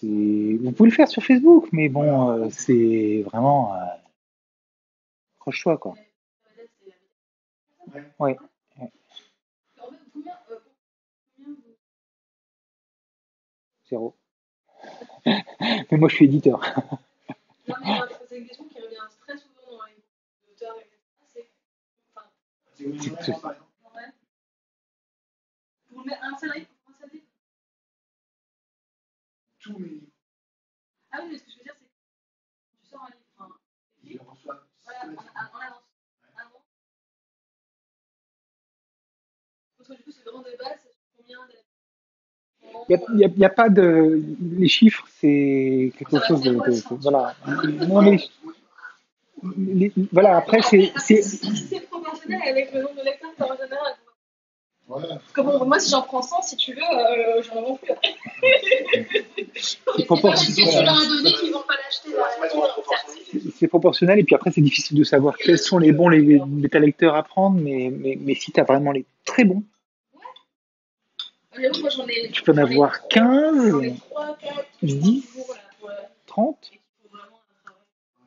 vous pouvez le faire sur Facebook, mais bon, c'est vraiment croche-toi, quoi. Ouais. Ouais. Alors, même combien vous. Zéro. Mais moi, je suis éditeur. Non, mais c'est une question qui revient très souvent dans les groupes d'auteurs, etc. C'est combien de livres, par exemple? Ouais. Pour un seul livre, pour un seul livre. Tous mes livres. Ah oui, mais ce que je veux dire, c'est que tu sors un livre, Je les reçois voilà, en systématiquement. avance. Avant. Parce que du coup, c'est vraiment de base, c'est combien Il y a pas de. Les chiffres, c'est quelque Ça va chose très de. loin, ça. Voilà. Non, mais voilà, après, c'est. Si c'est proportionnel avec le nombre de lecteurs que tu en général. Ouais. Parce que bon, moi, si j'en prends 100, si tu veux, j'en vends plus. C'est proportionnel. Si tu leur as donné qu'ils vont pas l'acheter. C'est proportionnel, et puis après, c'est difficile de savoir quels sont les bons les bêta-lecteurs à prendre, mais si tu as vraiment les très bons, Moi, j'en ai. tu peux en avoir 15, J'en ai 3, 4, 10, 30.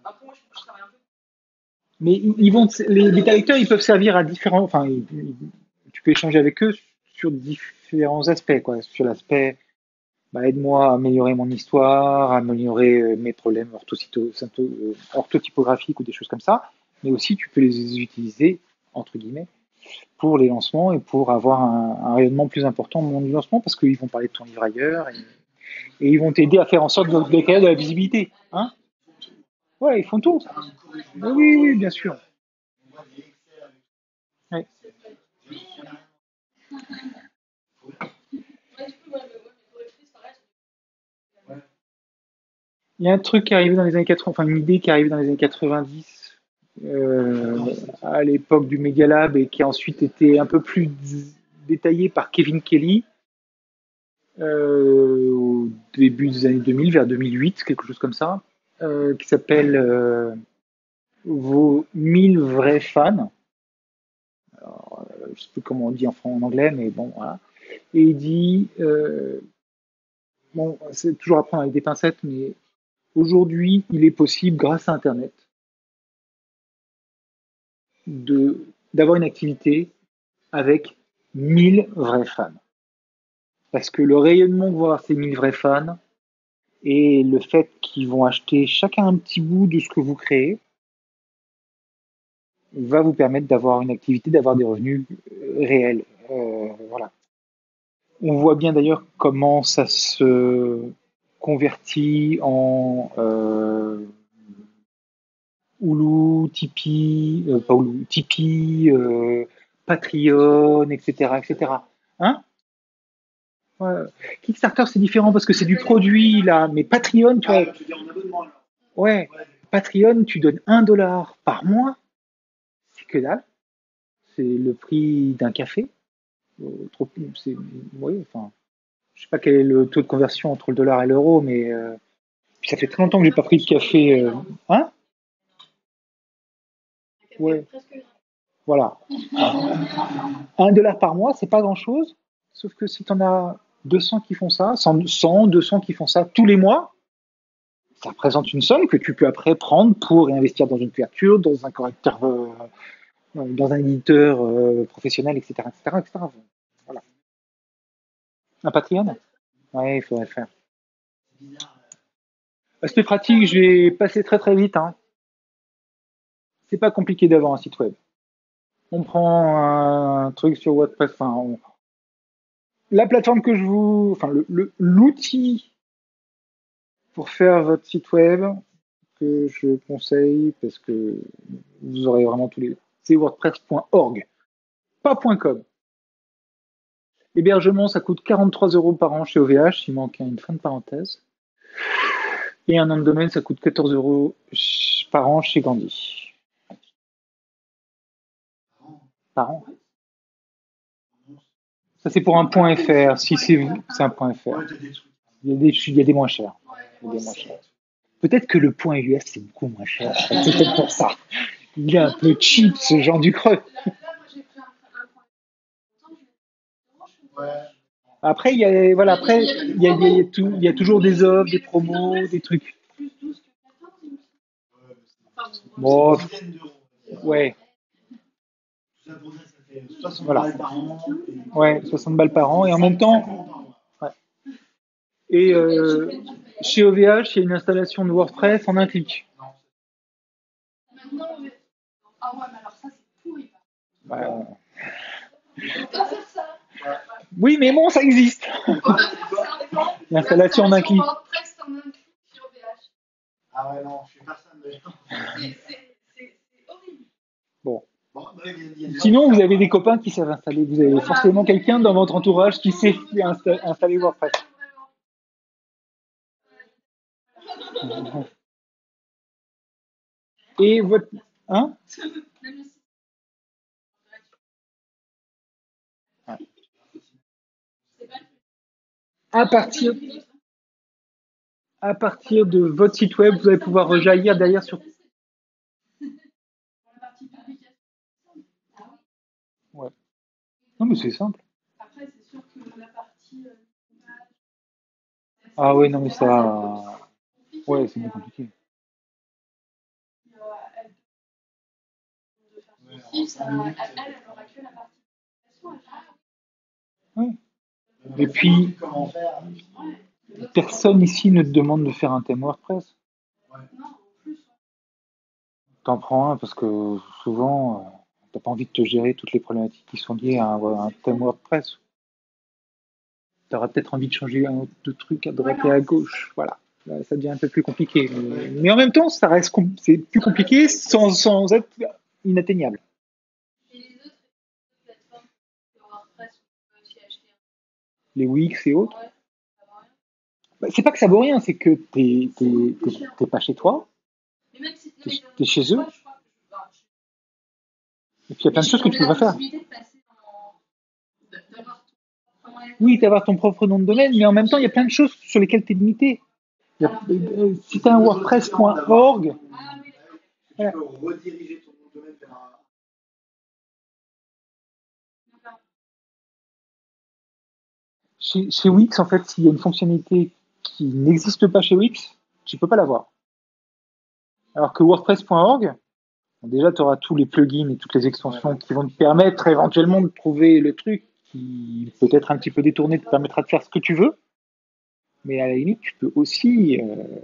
Après, moi, je travaille un peu. Mais ils vont, les bêta-lecteurs, ils peuvent servir à différents. Enfin, tu peux échanger avec eux sur différents aspects, quoi. Sur l'aspect, bah, aide-moi à améliorer mon histoire, à améliorer mes problèmes orthotypographiques ou des choses comme ça. Mais aussi, tu peux les utiliser, entre guillemets, pour les lancements et pour avoir un rayonnement plus important au moment du lancement, parce qu'ils vont parler de ton livre ailleurs et ils vont t'aider à faire en sorte d'acquérir de la visibilité. Hein, ouais, ils font tout. Oui, oui, bien sûr. Ouais. Il y a un truc qui est arrivé dans les années 80, enfin une idée qui est arrivée dans les années 90, à l'époque du Media Lab, et qui a ensuite été un peu plus détaillée par Kevin Kelly, au début des années 2000, vers 2008, quelque chose comme ça, qui s'appelle Vos 1000 vrais fans. Alors, je ne sais plus comment on dit en anglais, mais bon, voilà. Et il dit, bon, c'est toujours à prendre avec des pincettes, mais aujourd'hui, il est possible, grâce à Internet, d'avoir une activité avec 1000 vrais fans. Parce que le rayonnement que vont avoir ces 1000 vrais fans et le fait qu'ils vont acheter chacun un petit bout de ce que vous créez va vous permettre d'avoir une activité, d'avoir des revenus réels. Voilà. On voit bien d'ailleurs comment ça se convertit en Hulu, Tipeee, pas Hulu, Tipeee, Patreon, etc., etc. Hein? Ouais. Kickstarter, c'est différent parce que c'est du produit, là. Mais Patreon, tu vois, Tu dis en abonnement, là. ouais, Patreon, tu donnes 1 dollar par mois, c'est que dalle. C'est le prix d'un café. Oui, enfin, je sais pas quel est le taux de conversion entre le dollar et l'euro, mais ça fait très longtemps que j'ai pas pris de café. Hein? Ouais, voilà. 1 dollar par mois, c'est pas grand-chose. Sauf que si tu en as 200 qui font ça, 100, 200 qui font ça tous les mois, ça représente une somme que tu peux après prendre pour réinvestir dans une couverture, dans un correcteur, dans un éditeur professionnel, etc., etc., etc. Voilà. Un Patreon? Ouais, il faudrait le faire. Aspect pratique, je vais passer très très vite. Hein. C'est pas compliqué d'avoir un site web. On prend un truc sur WordPress, la plateforme que je vous, enfin l'outil pour faire votre site web que je conseille parce que vous aurez vraiment tous les C'est wordpress.org, pas .com. Hébergement, ça coûte 43 € par an chez OVH, il manque une fin de parenthèse. Et un nom de domaine, ça coûte 14 € par an chez Gandhi. Par an. Ça, c'est pour un .fr, si c'est un .fr. Ouais, t'as des trucs. Il y a des moins chers. Il y a des moins chers. Peut-être que le .us, c'est beaucoup moins cher. C'est peut-être pour ça. Il est un peu cheap, ce genre du creux. Là, moi, j'ai pris un point. Ouais. Après, il y a, voilà, après, il y a toujours des offres, des promos, des trucs. Plus 12 que 14, il me semble. Ouais, Enfin, Bon, c'est une dizaine d'euros. ouais, Tout ça pour ça, ça fait 60 Voilà. balles par an. ouais, 60 balles par an. Et en même temps, 50 par mois. et chez OVH, il y a une installation de WordPress en un clic. Non. maintenant, ah ouais, mais alors ça, c'est pourri. Bah, On peut pas faire ça. oui, mais bon, ça existe. On peut pas faire ça. L'installation en un clic. WordPress en un clic sur OVH. Ah ouais, non, je suis personne d'ailleurs. C'est horrible. Bon. Bon, bah, il y a des Sinon, gens vous avez des copains qui savent installer. Vous avez forcément quelqu'un dans votre entourage qui sait installer WordPress. Et votre, hein? Ouais. À partir de votre site web, vous allez pouvoir rejaillir derrière sur. Ouais. Non, mais c'est simple. Après, c'est sûr que la partie. Ah ouais, non, mais ça. Ouais, c'est bien compliqué. Elle aura que la partie. Ouais. Et puis, comment faire. personne ici ne te demande de faire un thème WordPress. Ouais. Non, en plus. T'en prends un parce que souvent, t'as pas envie de te gérer toutes les problématiques qui sont liées à un thème WordPress. T'auras peut-être envie de changer un autre truc à droite et à gauche. Voilà. Là, ça devient un peu plus compliqué. Mais en même temps, ça reste c'est plus compliqué sans être inatteignable. Et les autres plateformes de WordPress, on peut aussi acheter. Les Wix et autres. Ouais, ça va rien. Bah, c'est pas que ça vaut rien, c'est que t'es pas chez toi, Mais même si t'es chez eux. Et puis il y a plein de choses que tu peux pas faire. Oui, d'avoir ton propre nom de domaine, mais en même temps, il y a plein de choses sur lesquelles tu es limité. Si tu as un WordPress.org, Tu peux rediriger ton nom de domaine vers un. chez Wix, en fait, s'il y a une fonctionnalité qui n'existe pas chez Wix, tu peux pas l'avoir. Alors que WordPress.org, déjà, tu auras tous les plugins et toutes les extensions qui vont te permettre éventuellement de trouver le truc qui peut être un petit peu détourné, te permettra de faire ce que tu veux. Mais à la limite, tu peux aussi,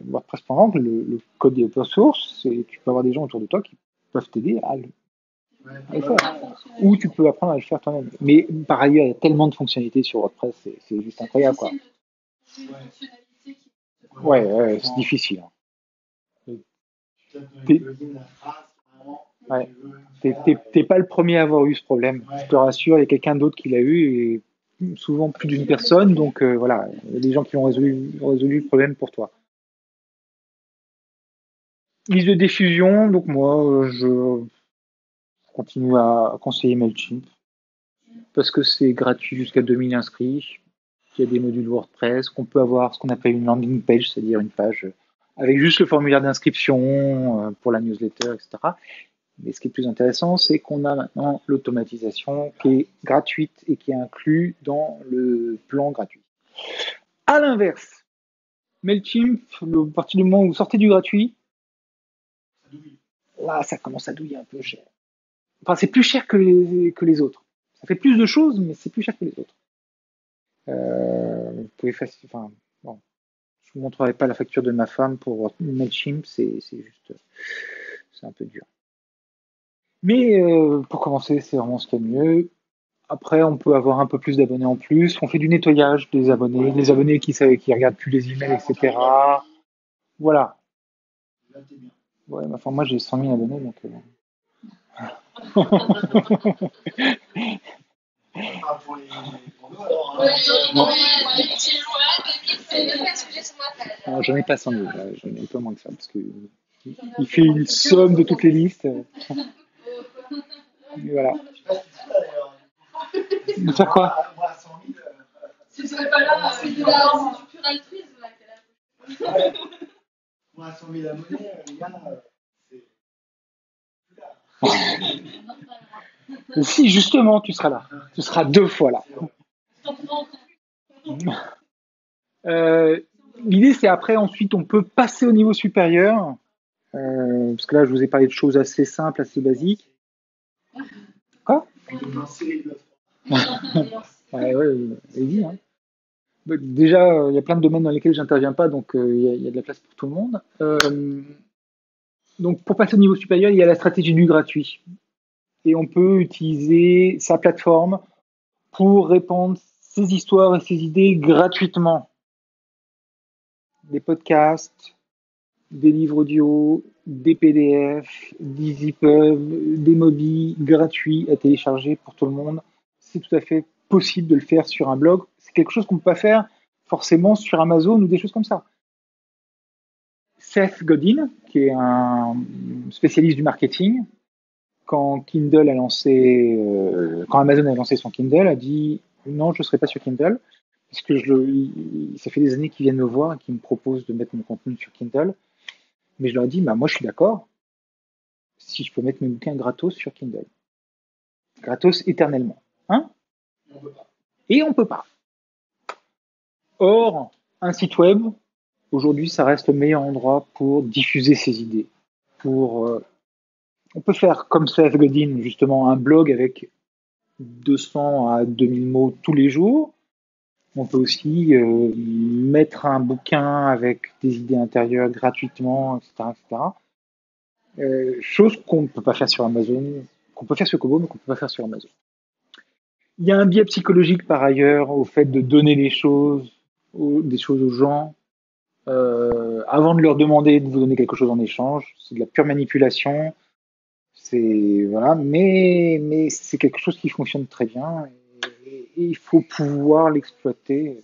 WordPress.org, le code est open source, et tu peux avoir des gens autour de toi qui peuvent t'aider à le faire. Ou tu peux apprendre à le faire toi-même. Mais par ailleurs, il y a tellement de fonctionnalités sur WordPress, c'est juste incroyable, quoi. Ouais, c'est difficile. Ouais. T'es pas le premier à avoir eu ce problème. Je te rassure, il y a quelqu'un d'autre qui l'a eu, et souvent plus d'une personne. Donc voilà, il y a des gens qui ont résolu le problème pour toi. Liste de diffusion, donc moi, je continue à conseiller MailChimp parce que c'est gratuit jusqu'à 2000 inscrits. Il y a des modules WordPress, qu'on peut avoir ce qu'on appelle une landing page, c'est-à-dire une page avec juste le formulaire d'inscription pour la newsletter, etc. Mais ce qui est plus intéressant, c'est qu'on a maintenant l'automatisation qui est gratuite et qui est inclue dans le plan gratuit. À l'inverse, MailChimp, à partir du moment où vous sortez du gratuit, là, ça commence à douiller un peu cher. Enfin, c'est plus cher que les autres. Ça fait plus de choses, mais c'est plus cher que les autres. Vous pouvez enfin, bon, je vous montrerai pas la facture de ma femme pour MailChimp, c'est juste, c'est un peu dur. Mais pour commencer, c'est vraiment ce qu'il y a de mieux. Après, on peut avoir un peu plus d'abonnés en plus. On fait du nettoyage des abonnés, les abonnés qui regardent plus les emails, etc. Voilà. Ouais, enfin, moi j'ai 100 000 abonnés, donc. Enfin, pour nous, alors, Ouais, Non, les petits joueurs, c'est même pas sujet sur ma page. non, j'en ai pas 100 000, j'en ai un peu moins que ça, parce que il fait une somme de toutes les listes. Et voilà. je sais pas si tu as d'ailleurs. De faire quoi? Moi, à 100 000, Si tu serais pas là, c'est du pur altruisme, là, qu'elle a. ouais. Moi, à 100 000 abonnés, les gars, c'est plus là. Si, justement, tu seras là. Tu seras 2 fois là. C'est vrai. L'idée, c'est après, ensuite, on peut passer au niveau supérieur. Parce que là, je vous ai parlé de choses assez simples, assez basiques. Quoi? On peut lancer les deux. Ouais, allez-y, hein. Déjà, il y a plein de domaines dans lesquels j'interviens pas, donc il y a de la place pour tout le monde. Donc, pour passer au niveau supérieur, il y a la stratégie du gratuit. Et on peut utiliser sa plateforme pour répandre ses histoires et ses idées gratuitement. Des podcasts, des livres audio, des PDF, des EPUB, des Mobi gratuits à télécharger pour tout le monde. C'est tout à fait possible de le faire sur un blog. C'est quelque chose qu'on ne peut pas faire forcément sur Amazon ou des choses comme ça. Seth Godin, qui est un spécialiste du marketing, quand quand Amazon a lancé son Kindle, a dit non, je ne serai pas sur Kindle, parce que ça fait des années qu'ils viennent me voir et qu'ils me proposent de mettre mon contenu sur Kindle. Mais je leur ai dit, bah, moi je suis d'accord si je peux mettre mes bouquins gratos sur Kindle. Gratos éternellement. Hein? On peut pas. Et on peut pas. Or, un site web, aujourd'hui, ça reste le meilleur endroit pour diffuser ses idées. On peut faire comme Seth Godin, justement, un blog avec 200 à 2000 mots tous les jours. On peut aussi mettre un bouquin avec des idées intérieures gratuitement, etc. etc. Chose qu'on ne peut pas faire sur Amazon, qu'on peut faire sur Kobo, mais qu'on ne peut pas faire sur Amazon. Il y a un biais psychologique par ailleurs au fait de donner des choses aux gens, avant de leur demander de vous donner quelque chose en échange. C'est de la pure manipulation. Voilà, mais c'est quelque chose qui fonctionne très bien et il faut pouvoir l'exploiter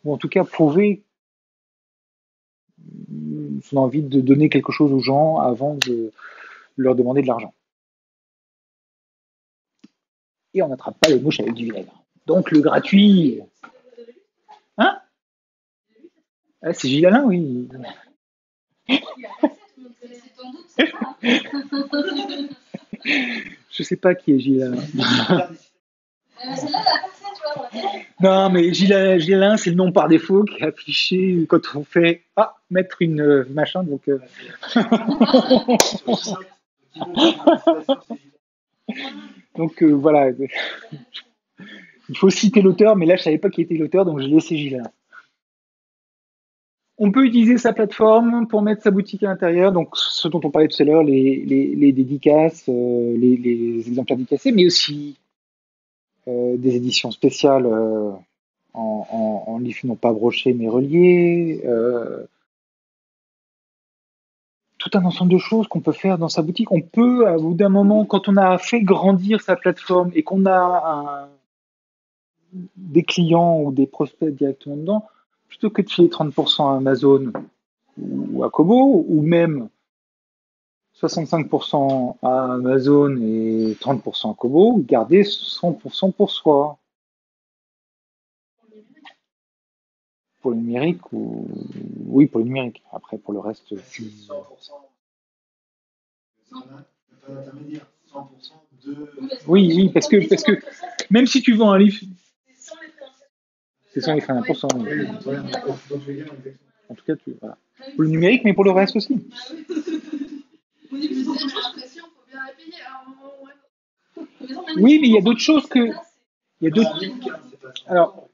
ou en tout cas prouver son envie de donner quelque chose aux gens avant de leur demander de l'argent. Et on n'attrape pas les mouches avec du vinaigre. Donc le gratuit, hein? Ah, c'est Gilles Alain, oui. C'est ton doute, c'est ça. Je sais pas qui est Gilles Alain. Celle-là, la personne, tu vois, dans la tête. Non, mais Gilles Alain, c'est le nom par défaut qui est affiché quand on fait mettre une machin. Donc, donc voilà. Il faut citer l'auteur, mais là, je savais pas qui était l'auteur, donc j'ai laissé Gilles Alain. On peut utiliser sa plateforme pour mettre sa boutique à l'intérieur, donc ce dont on parlait tout à l'heure, les dédicaces, les exemplaires dédicacés, mais aussi des éditions spéciales en livres non pas brochés mais reliés, tout un ensemble de choses qu'on peut faire dans sa boutique. On peut, à bout d'un moment, quand on a fait grandir sa plateforme et qu'on a des clients ou des prospects directement dedans, plutôt que de filer 30% à Amazon ou à Kobo, ou même 65% à Amazon et 30% à Kobo, garder 100% pour soi. Pour le numérique ou oui, pour le numérique. Après pour le reste, 100%. Pas d'intermédiaire. 100% de. oui, parce que même si tu vends un livre, c'est sans les frais d'impôt. En tout cas, voilà. Pour le numérique, mais pour le reste aussi. Oui, mais il y a d'autres choses que. Il y a d'autres. Alors,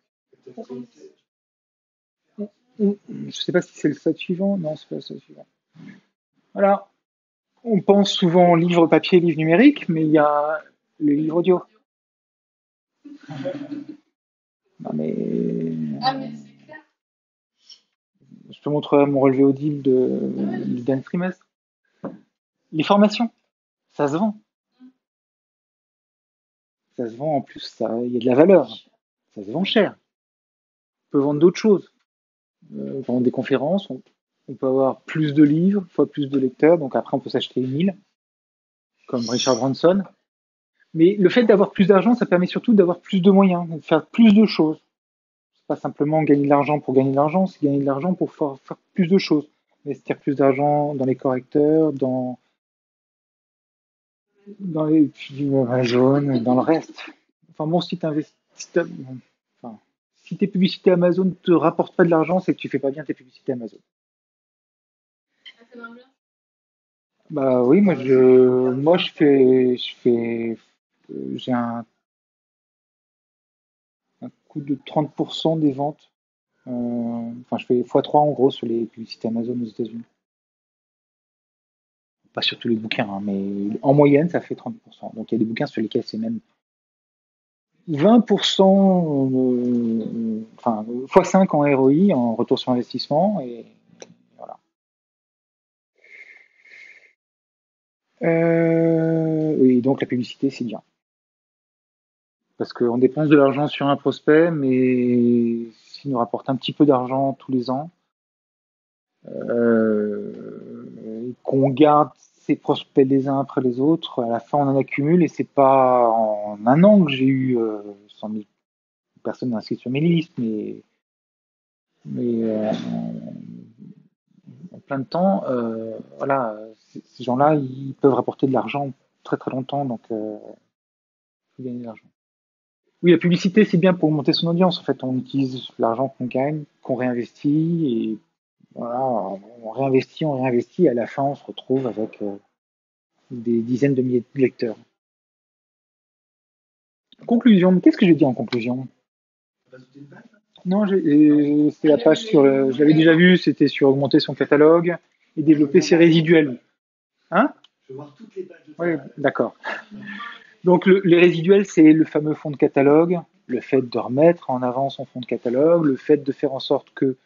je ne sais pas si c'est le stade suivant. Non, c'est pas le stade suivant. Voilà. On pense souvent livre papier, livre numérique, mais il y a les livres audio. Non, mais c'est clair. je te montrerai mon relevé audible du dernier trimestre. Les formations, ça se vend. Ça se vend en plus, il y a de la valeur. Ça se vend cher. On peut vendre d'autres choses. On peut vendre des conférences, on peut avoir plus de livres, fois plus de lecteurs, donc après on peut s'acheter une île, comme Richard Branson. Mais le fait d'avoir plus d'argent, ça permet surtout d'avoir plus de moyens, de faire plus de choses. C'est pas simplement gagner de l'argent pour gagner de l'argent, c'est gagner de l'argent pour faire plus de choses. Investir plus d'argent dans les correcteurs, dans les films Amazon, dans le reste. Enfin bon, enfin, si tes publicités Amazon ne te rapportent pas de l'argent, c'est que tu fais pas bien tes publicités Amazon. Ah, ça marche bien. Bah oui, moi j'ai un coût de 30% des ventes. Enfin, je fais x3 en gros sur les publicités Amazon aux États-Unis. Pas sur tous les bouquins, hein, mais en moyenne, ça fait 30%. Donc il y a des bouquins sur lesquels c'est même 20%, enfin, x5 en ROI, en retour sur investissement, et voilà. Oui, donc la publicité, c'est bien. Parce qu'on dépense de l'argent sur un prospect, mais s'il nous rapporte un petit peu d'argent tous les ans, qu'on garde ses prospects les uns après les autres, à la fin on en accumule, et c'est pas en un an que j'ai eu 100 000 personnes inscrites sur mes listes, mais en plein de temps, voilà, ces gens-là, ils peuvent rapporter de l'argent très très longtemps, donc il faut gagner de l'argent. Oui, la publicité, c'est bien pour monter son audience. En fait, on utilise l'argent qu'on gagne, qu'on réinvestit, et voilà, on réinvestit, et à la fin, on se retrouve avec des dizaines de milliers de lecteurs. Conclusion, mais qu'est-ce que j'ai dit en conclusion? Non, c'est la page sur, je l'avais déjà vu, c'était sur augmenter son catalogue et développer ses résiduels. Hein? Je veux voir toutes les pages de Oui, travail. d'accord. Donc les résiduels, c'est le fameux fond de catalogue, le fait de remettre en avant son fond de catalogue, le fait de faire en sorte que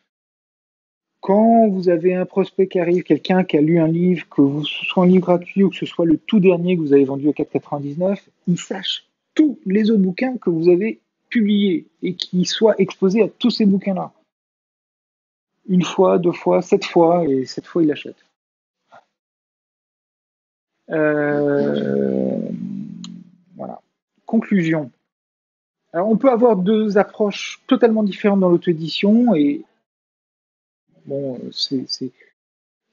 quand vous avez un prospect qui arrive, quelqu'un qui a lu un livre, que ce soit un livre gratuit ou que ce soit le tout dernier que vous avez vendu à 4,99, il sache tous les autres bouquins que vous avez publiés et qui soient exposés à tous ces bouquins-là. Une fois, deux fois, 7 fois, et 7 fois il achète. Euh, voilà. Conclusion. Alors on peut avoir deux approches totalement différentes dans l'auto-édition, et bon,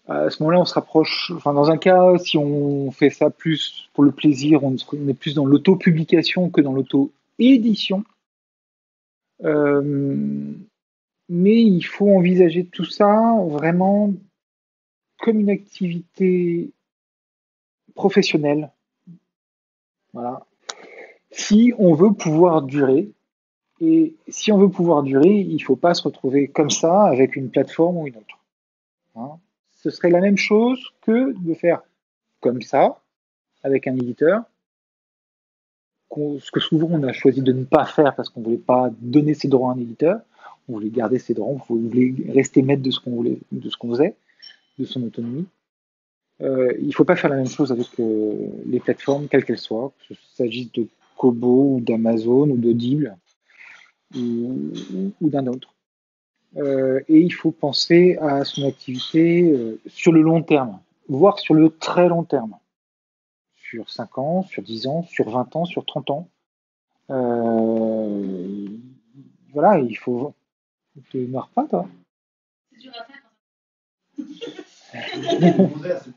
à ce moment-là, on se rapproche. Enfin, dans un cas, si on fait ça plus pour le plaisir, on est plus dans l'auto-publication que dans l'auto-édition. Euh, mais il faut envisager tout ça vraiment comme une activité professionnelle. Voilà. Si on veut pouvoir durer, et si on veut pouvoir durer, il ne faut pas se retrouver comme ça avec une plateforme ou une autre. Hein. Ce serait la même chose que de faire comme ça avec un éditeur, ce que souvent on a choisi de ne pas faire parce qu'on ne voulait pas donner ses droits à un éditeur, on voulait garder ses droits, on voulait rester maître de ce qu'on voulait, de ce qu'on faisait, de son autonomie. Il ne faut pas faire la même chose avec les plateformes, quelles qu'elles soient, que ce s'agisse de Kobo ou d'Amazon ou d'Audible ou d'un autre. Et il faut penser à son activité sur le long terme, voire sur le très long terme, sur 5 ans, sur 10 ans, sur 20 ans, sur 30 ans. Euh, voilà, il faut. Tu ne meurs pas, toi? C'est dur à faire. Au contraire, c'est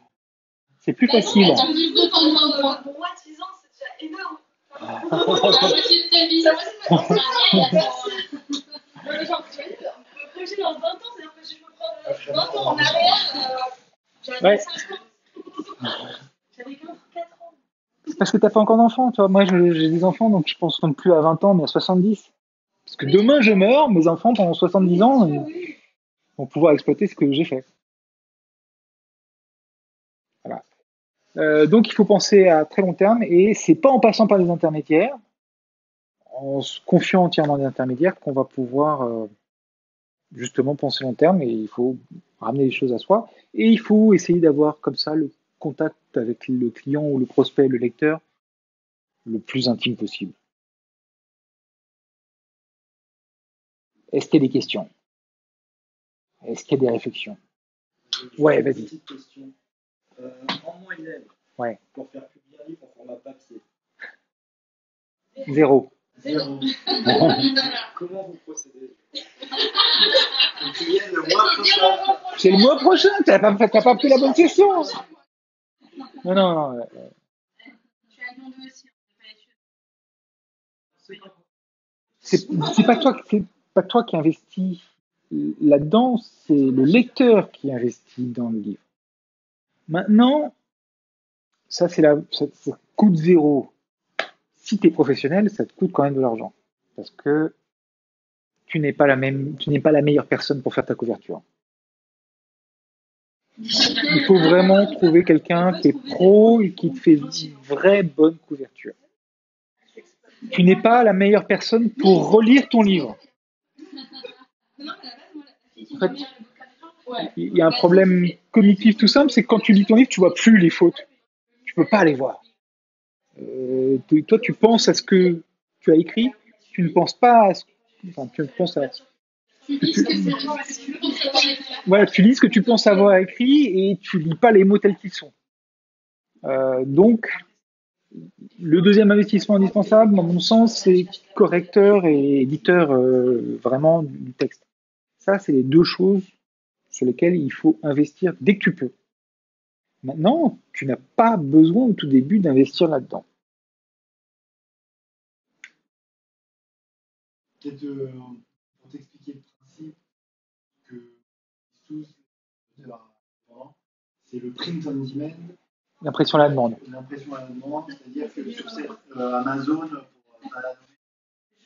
C'est plus Mais non, facile. mais t'as plus de temps de moins. Pour moi, 10 ans, c'est déjà énorme. La moitié de ta vie. La moitié de ma vie, c'est vieille, attends. Non, mais genre, tu vois, me projeter dans 20 ans, c'est-à-dire que je me prends 20 ans en arrière. J'avais Ouais. 5 ans. J'avais 4 ans. C'est parce que tu n'as pas encore d'enfants, toi. Moi, j'ai des enfants, donc je pense non plus à 20 ans, mais à 70. Parce que demain, je meurs, mes enfants, pendant 70 ans, Oui. vont pouvoir exploiter ce que j'ai fait. Voilà. Donc, il faut penser à très long terme, et c'est pas en passant par les intermédiaires, en se confiant entièrement à des intermédiaires, qu'on va pouvoir justement penser long terme, et il faut ramener les choses à soi. Et il faut essayer d'avoir comme ça le contact avec le client ou le prospect, le lecteur, le plus intime possible. Est-ce qu'il y a des questions? Est-ce qu'il y a des réflexions? Ouais, Une vas-y. petite question. En moyenne, Ouais. pour faire publier un livre en format papier, 0. 0. Comment vous procédez? Faut qu'il y ait le mois prochain. C'est le mois prochain, t'as pas pris la bonne question. Non, non, non. Tu as demandé aussi, on n'a pas les cheveux. C'est pas toi qui investis là-dedans, c'est le lecteur qui investit dans le livre. Maintenant, ça coûte 0. Si tu es professionnel, ça te coûte quand même de l'argent. Parce que tu n'es pas la meilleure personne pour faire ta couverture. Il faut vraiment trouver quelqu'un qui est pro et qui te fait une vraie bonne couverture. Tu n'es pas la meilleure personne pour relire ton livre. En fait, il y a un problème cognitif tout simple, c'est que quand tu lis ton livre, tu vois plus les fautes. Tu peux pas les voir. Toi, tu penses à ce que tu as écrit, tu ne penses pas à ce tu penses à... Voilà, tu lis ce que tu penses avoir écrit et tu lis pas les mots tels qu'ils sont. Donc, le deuxième investissement indispensable, dans mon sens, c'est correcteur et éditeur vraiment du texte. Ça, c'est les deux choses sur lesquelles il faut investir dès que tu peux. Maintenant, tu n'as pas besoin au tout début d'investir là-dedans. Peut-être pour t'expliquer le principe que tous c'est le print on demand. L'impression à la demande. L'impression à la demande, c'est-à-dire que sur cette Amazon, pour pas la nommer,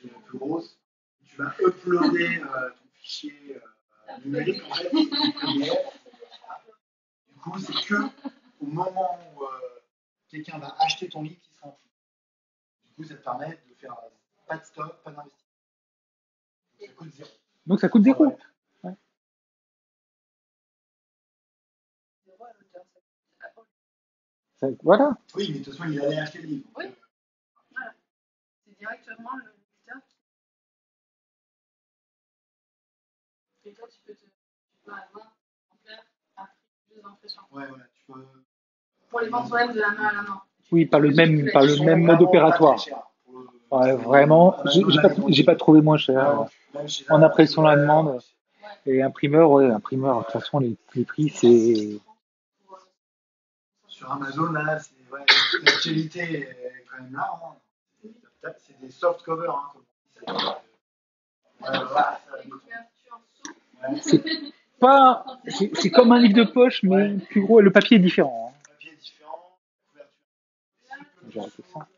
c'est la plus grosse, tu vas uploader ton fichier numérique en fait, PDF. Du coup, c'est que au moment où quelqu'un va acheter ton livre qui sera imprimé. Du coup, ça te permet de faire pas de stock, pas d'investissement. Ça coûte 0. Donc ça coûte 0. Ouais. Ouais. Voilà. Oui, mais de toute façon, il allait acheter le livre. Oui. Voilà. C'est directement le lecteur qui. Et toi, tu peux avoir en faire après 2 impressions. Ouais, voilà. Tu peux... Pour les ventes web de la main à la main. Oui, par le même mode opératoire. Ouais, vraiment, j'ai pas trouvé moins cher. En impression à la demande. Et imprimeur, ouais, imprimeur. De toute façon, les prix, c'est. Sur Amazon, là, c'est, ouais, la qualité est quand même là. Hein. C'est des soft covers. Hein, voilà, C'est comme un livre de poche, mais plus gros. Le papier est différent. Le papier est différent. J'ai arrêté ça.